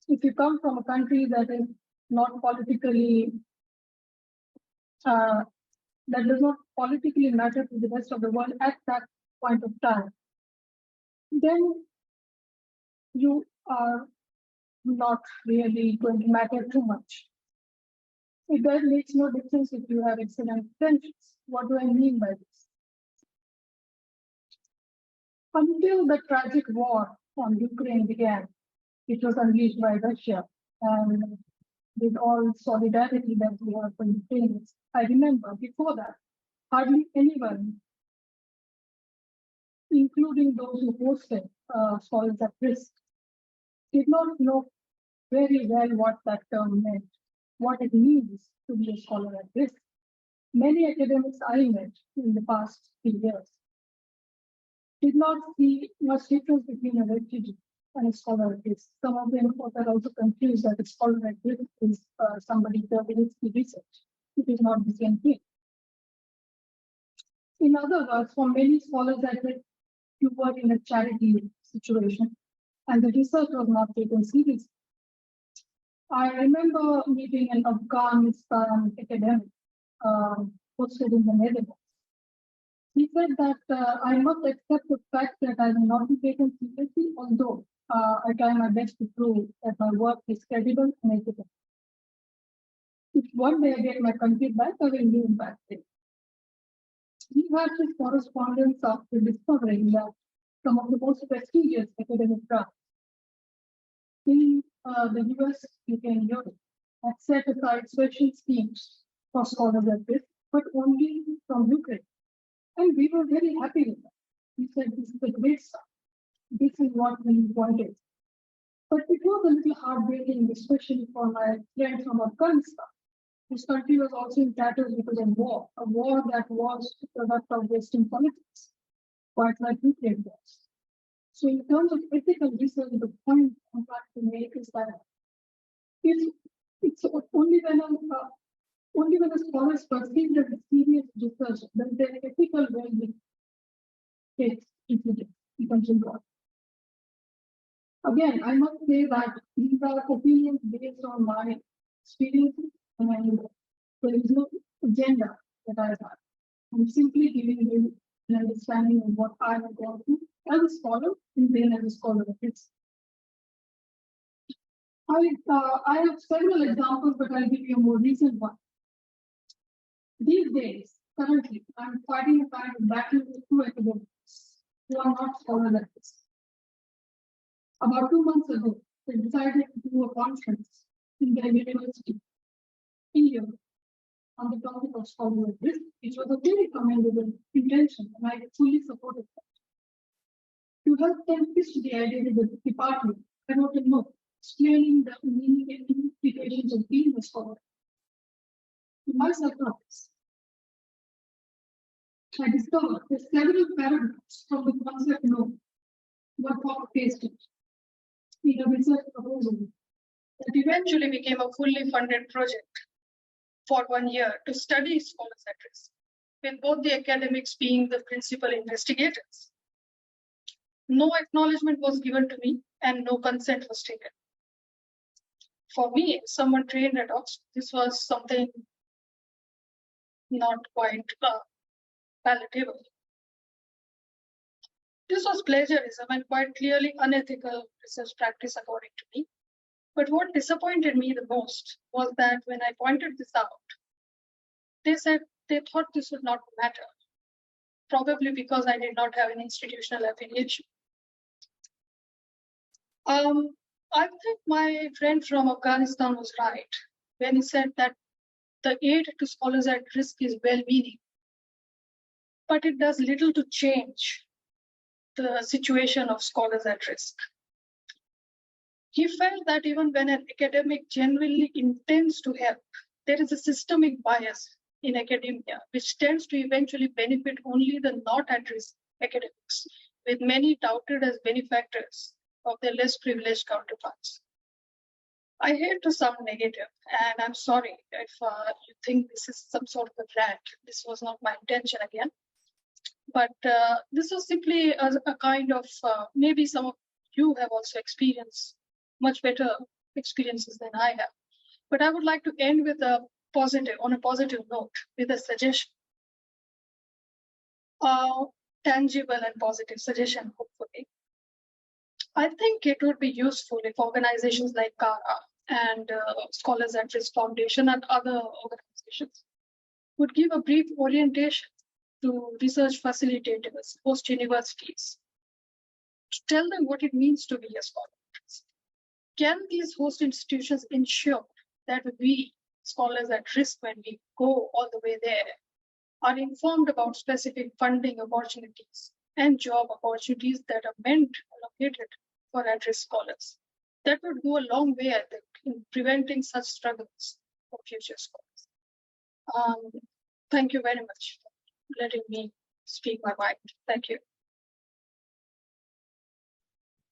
If you come from a country that is not politically, that does not politically matter to the rest of the world at that point of time, then you are not really going to matter too much. It does makes no difference if you have excellent intentions. What do I mean by this? Until the tragic war on Ukraine began, it was unleashed by Russia, and with all solidarity that we have for Ukrainians. I remember before that, hardly anyone, including those who hosted scholars at risk, did not know very well what that term meant, what it means to be a scholar at risk. Many academics I met in the past 3 years did not see much difference between a refugee and a scholar at risk. Some of them were also confused that a scholar at risk is somebody doing research. It is not the same thing. In other words, for many scholars at risk, you were in a charity situation and the research was not taken seriously. I remember meeting an Afghanistan academic posted in the Netherlands. He said that I must accept the fact that I will not be taken seriously, although I try my best to prove that my work is credible and ethical. If one day I get my country back, I will move back there. We had this correspondence after discovering that some of the most prestigious academic grants in the US, UK, and Europe had set aside special schemes for scholars at risk, but only from Ukraine. And we were very happy with that. We said, this is a great stuff. This is what we wanted. But it was a little heartbreaking, especially for my friend from Afghanistan. This country was also in tatters because of war, a war that was a product of Western politics, quite like Ukraine was. So in terms of ethical research, the point I'm trying to make is that it's only when a scholar is perceived as a serious research, then their ethical well-being becomes involved. Again, I must say that these are opinions based on my experiences, and there is no agenda that I have. I'm simply giving you an understanding of what I have gone through as a scholar and then as a scholar of this. I have several examples, but I'll give you a more recent one. These days, currently, I'm fighting a kind of battle with 2 academics who are not scholars at this. About 2 months ago, they decided to do a conference in their university in Europe on the topic of scholar at risk, which was a very commendable intention, and I fully supported that. To help them pitch the idea to the department, I wrote a note explaining the meaning and implications of being a scholar. To my surprise, I discovered that several paragraphs from the concept note were copy-pasted in a research proposal that eventually became a fully funded project for 1 year to study scholars at risk, with both the academics being the principal investigators. No acknowledgement was given to me and no consent was taken. For me, someone trained at Oxford, this was something not quite palatable. This was plagiarism and quite clearly unethical research practice according to me. But what disappointed me the most was that when I pointed this out, they said they thought this would not matter, probably because I did not have an institutional affiliation. I think my friend from Afghanistan was right when he said that the aid to scholars at risk is well-meaning, but it does little to change the situation of scholars at risk. He felt that even when an academic genuinely intends to help, there is a systemic bias in academia, which tends to eventually benefit only the not at-risk academics, with many touted as benefactors of their less privileged counterparts. I hate to sound negative, and I'm sorry if you think this is some sort of a rant. This was not my intention again. But this was simply a kind of, maybe some of you have also experienced much better experiences than I have. But I would like to end with on a positive note, with a suggestion. Tangible and positive suggestion, hopefully. I think it would be useful if organizations like Cara and Scholars at Risk Foundation and other organizations would give a brief orientation to research facilitators, host universities, to tell them what it means to be a scholar at risk. Can these host institutions ensure that we, scholars at risk, when we go all the way there, are informed about specific funding opportunities and job opportunities that are meant allocated for at-risk scholars? That would go a long way, I think, in preventing such struggles for future scholars. Thank you very much for letting me speak my mind. Thank you.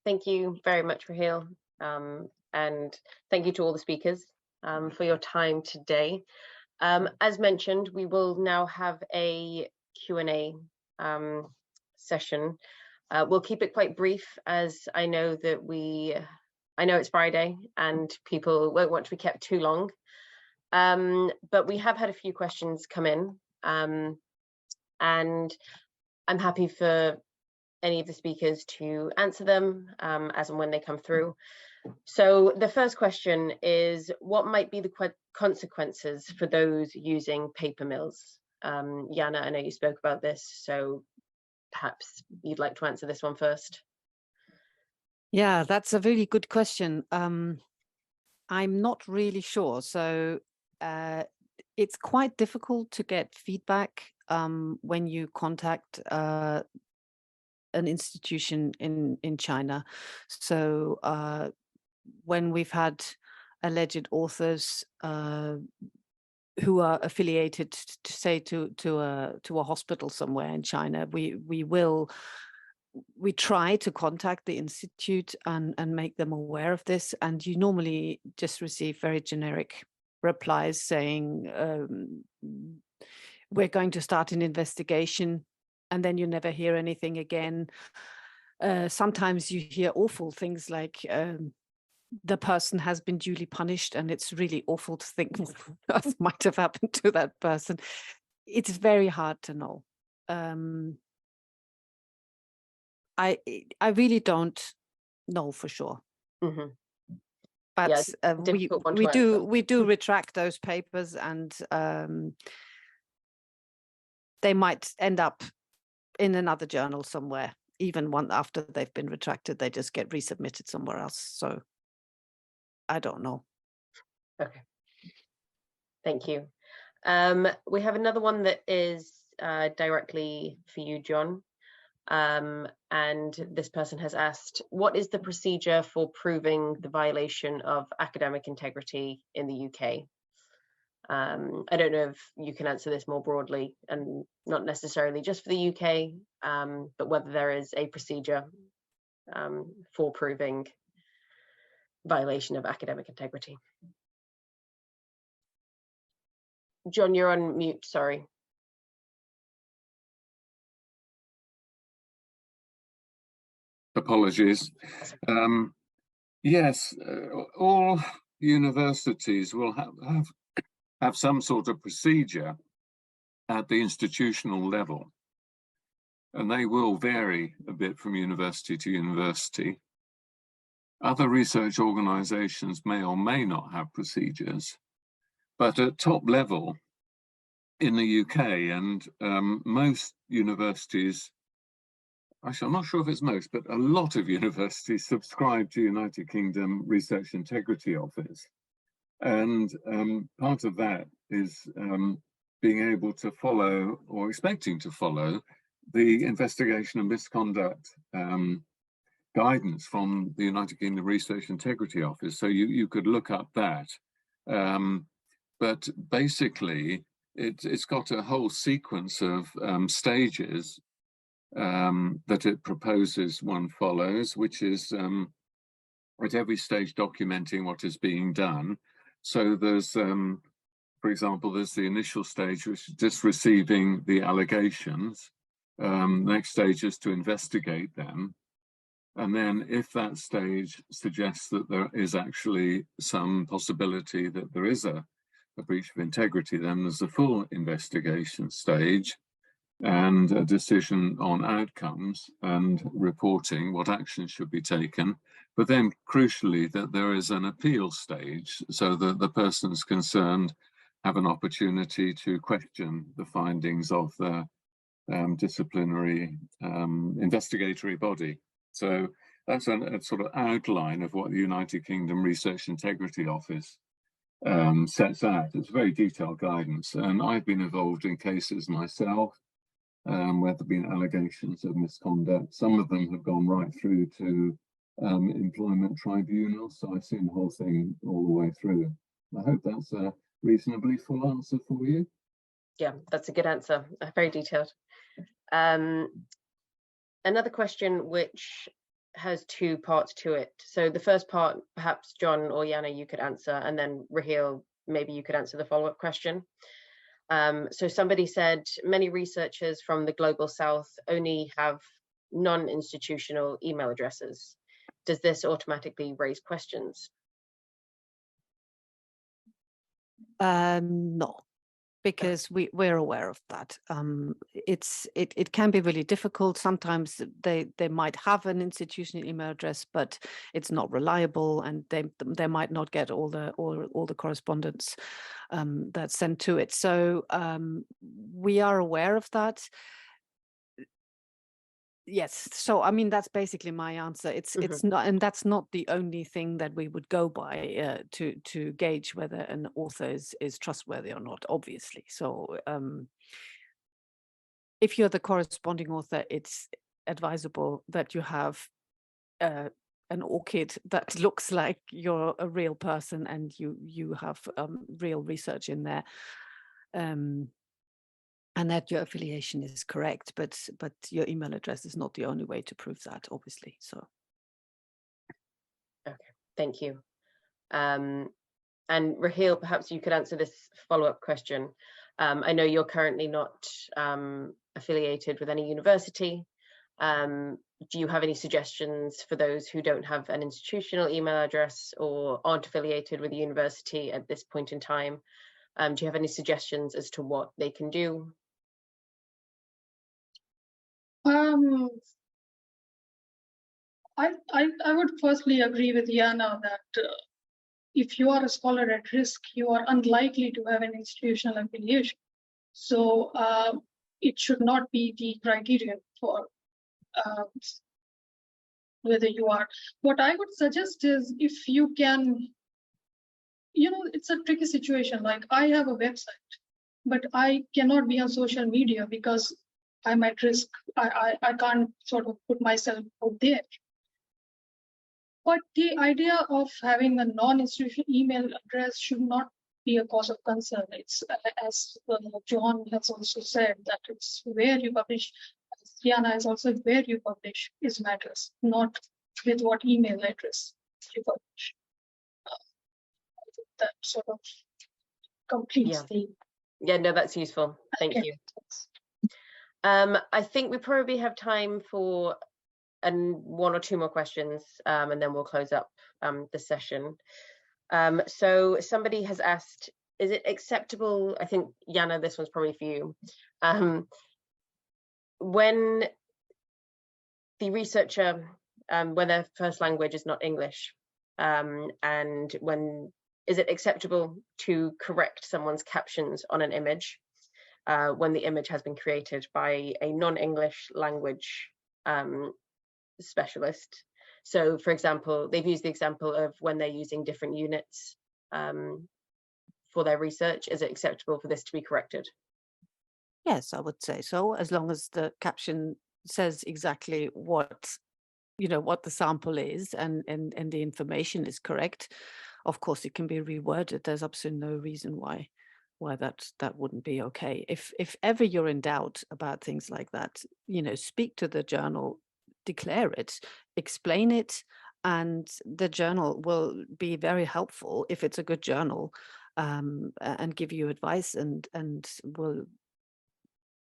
Thank you very much, Raheel. And thank you to all the speakers for your time today. As mentioned, we will now have a Q&A session. We'll keep it quite brief, as I know that I know it's Friday and people won't want to be kept too long. But we have had a few questions come in, and I'm happy for any of the speakers to answer them as and when they come through. So the first question is, what might be the consequences for those using paper mills? Jana, I know you spoke about this, so perhaps you'd like to answer this one first. Yeah, that's a really good question. I'm not really sure. So it's quite difficult to get feedback when you contact an institution in China. So when we've had alleged authors who are affiliated, to a hospital somewhere in China, we try to contact the institute and make them aware of this, and you normally just receive very generic replies saying we're going to start an investigation, and then you never hear anything again. Sometimes you hear awful things like the person has been duly punished, and it's really awful to think what might have happened to that person. It's very hard to know. I really don't know for sure. Mm-hmm. But yeah, we do retract those papers, and they might end up in another journal somewhere. Even one after they've been retracted, they just get resubmitted somewhere else. So I don't know. Okay, thank you. We have another one that is directly for you, John. And this person has asked, what is the procedure for proving the violation of academic integrity in the UK? I don't know if you can answer this more broadly, and not necessarily just for the UK, but whether there is a procedure for proving violation of academic integrity. John, you're on mute, sorry. Apologies. Yes, all universities will have some sort of procedure at the institutional level, and they will vary a bit from university to university. Other research organizations may or may not have procedures, but at top level in the UK and most universities, actually, I'm not sure if it's most, but a lot of universities subscribe to United Kingdom Research Integrity Office. And part of that is being able to follow, or expecting to follow, the investigation and misconduct guidance from the United Kingdom Research Integrity Office. So you could look up that. But basically, it's got a whole sequence of stages that it proposes one follows, which is at every stage documenting what is being done. So there's, for example, there's the initial stage, which is just receiving the allegations. Next stage is to investigate them. And then if that stage suggests that there is actually some possibility that there is a breach of integrity, then there's a full investigation stage and a decision on outcomes and reporting what actions should be taken. But then crucially that there is an appeal stage so that the persons concerned have an opportunity to question the findings of the disciplinary investigatory body. So that's a sort of outline of what the United Kingdom Research Integrity Office sets out. It's very detailed guidance, and I've been involved in cases myself where there have been allegations of misconduct. Some of them have gone right through to employment tribunals, so I've seen the whole thing all the way through. I hope that's a reasonably full answer for you. Yeah, that's a good answer, very detailed. Another question which has two parts to it. So the first part, perhaps John or Jana, you could answer, and then Raheel, maybe you could answer the follow-up question. So somebody said many researchers from the Global South only have non-institutional email addresses. Does this automatically raise questions? No, because we're aware of that. It can be really difficult. Sometimes they might have an institutional email address, but it's not reliable, and they might not get all the correspondence that's sent to it. So we are aware of that. Yes, so I mean that's basically my answer. It's not, and that's not the only thing that we would go by to gauge whether an author is trustworthy or not, obviously. So if you're the corresponding author, it's advisable that you have an ORCID that looks like you're a real person and you have real research in there. And that your affiliation is correct, but your email address is not the only way to prove that, obviously. So, okay, thank you. And Raheel, perhaps you could answer this follow-up question. I know you're currently not affiliated with any university. Do you have any suggestions for those who don't have an institutional email address or aren't affiliated with a university at this point in time? Do you have any suggestions as to what they can do? I would firstly agree with Jana that if you are a scholar at risk, you are unlikely to have an institutional affiliation. So it should not be the criterion for whether you are. What I would suggest is if you can, it's a tricky situation. Like I have a website, but I cannot be on social media because I'm at risk. I can't sort of put myself out there. But the idea of having a non-institutional email address should not be a cause of concern. It's as John has also said, that it's where you publish. Jana has also where you publish is matters, not with what email address you publish. I think that sort of completes the. Yeah, no, that's useful. Thank you. I think we probably have time for one or two more questions, and then we'll close up the session. So somebody has asked, is it acceptable, I think, Jana, this one's probably for you, when the researcher, when their first language is not English, and is it acceptable to correct someone's captions on an image when the image has been created by a non-English language specialist? So, for example, they've used the example of when they're using different units for their research. Is it acceptable for this to be corrected? yes, I would say so, as long as the caption says exactly what the sample is and the information is correct. Of course, it can be reworded. There's absolutely no reason why that wouldn't be okay. If ever you're in doubt about things like that, you know, speak to the journal, declare it, explain it, and the journal will be very helpful if it's a good journal, and give you advice, and will,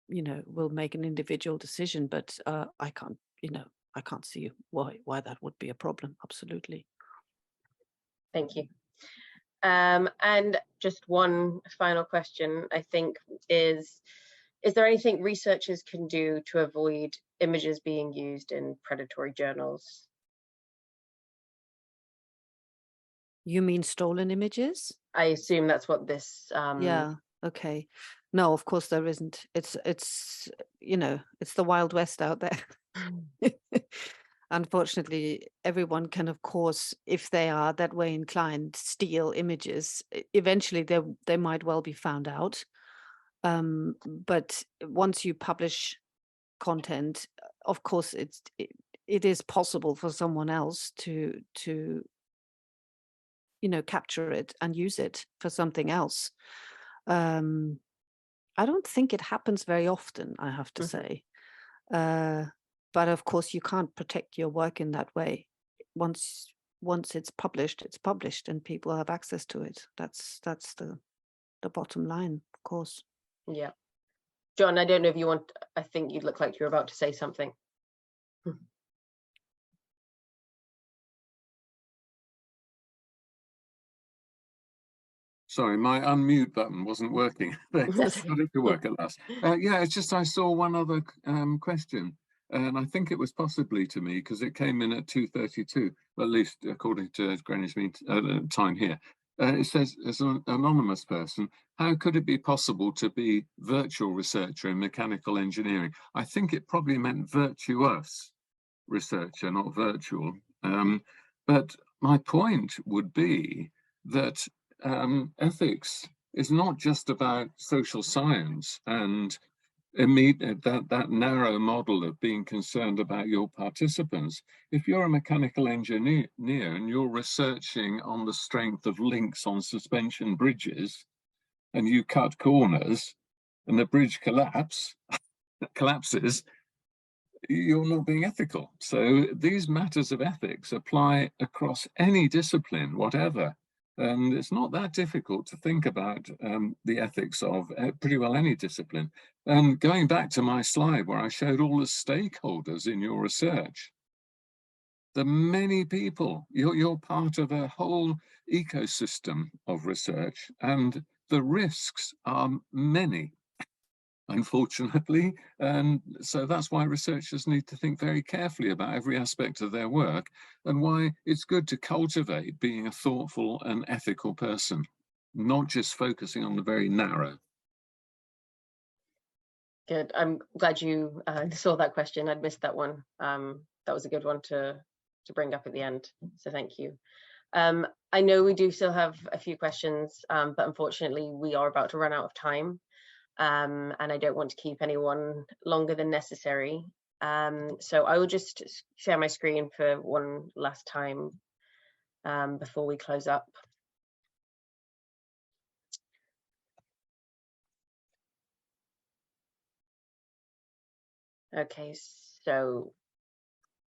you know, will make an individual decision. But I can't see why that would be a problem. Absolutely. Thank you. And just one final question, I think, is there anything researchers can do to avoid images being used in predatory journals? You mean stolen images? I assume that's what this Yeah, okay. No, of course there isn't. It's you know, it's the Wild West out there. Unfortunately, everyone can, of course, if they are that way inclined, steal images. Eventually they might well be found out. But once you publish content, of course it is possible for someone else to you know, capture it and use it for something else. I don't think it happens very often, I have to say. But of course, you can't protect your work in that way. Once it's published, and people have access to it. That's the bottom line, of course. Yeah. John, I don't know if you want, I think you look like you're about to say something. Sorry, my unmute button wasn't working. It started to work at last. Yeah, it's just I saw one other question, and I think it was possibly to me because it came in at 2:32, at least according to Greenwich Mean Time here. It says, as an anonymous person, how could it be possible to be virtual researcher in mechanical engineering? I think it probably meant virtuous researcher, not virtual. But my point would be that ethics is not just about social science and that narrow model of being concerned about your participants. If you're a mechanical engineer and you're researching on the strength of links on suspension bridges, and you cut corners and the bridge collapses, you're not being ethical. So these matters of ethics apply across any discipline, whatever. And it's not that difficult to think about the ethics of pretty well any discipline. And going back to my slide where I showed all the stakeholders in your research, the many people, you're part of a whole ecosystem of research, and the risks are many, unfortunately. And so that's why researchers need to think very carefully about every aspect of their work, and why it's good to cultivate being a thoughtful and ethical person, not just focusing on the very narrow. Good. I'm glad you saw that question. I'd missed that one. That was a good one to bring up at the end. So thank you. I know we do still have a few questions, but unfortunately we are about to run out of time. And I don't want to keep anyone longer than necessary. So I will just share my screen for one last time before we close up. Okay, so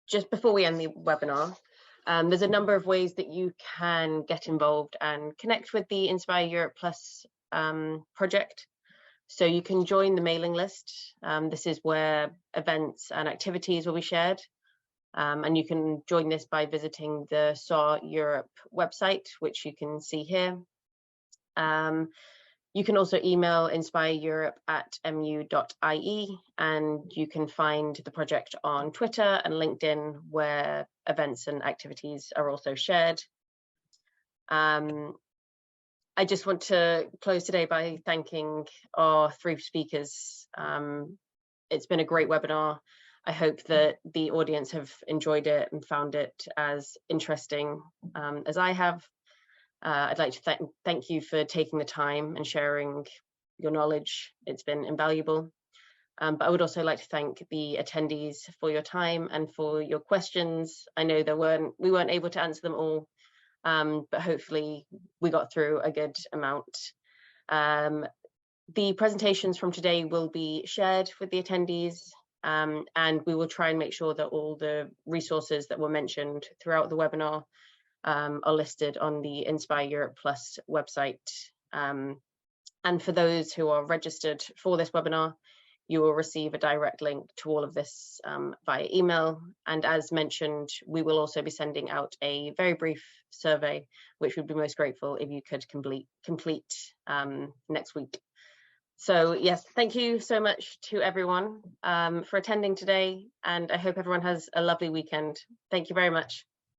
just before we end the webinar, there's a number of ways that you can get involved and connect with the Inspireurope Plus project. So you can join the mailing list. This is where events and activities will be shared. And you can join this by visiting the SAW Europe website, which you can see here. You can also email inspireurope@mu.ie, and you can find the project on Twitter and LinkedIn, where events and activities are also shared. I just want to close today by thanking our 3 speakers. It's been a great webinar. I hope that the audience have enjoyed it and found it as interesting as I have. I'd like to thank you for taking the time and sharing your knowledge. It's been invaluable. But I would also like to thank the attendees for your time and for your questions. I know we weren't able to answer them all, but hopefully we got through a good amount. The presentations from today will be shared with the attendees, and we will try and make sure that all the resources that were mentioned throughout the webinar are listed on the Inspireurope Plus website. And for those who are registered for this webinar, you will receive a direct link to all of this via email. And as mentioned, we will also be sending out a very brief survey, which we'd be most grateful if you could complete next week. So yes, thank you so much to everyone for attending today, and I hope everyone has a lovely weekend. Thank you very much.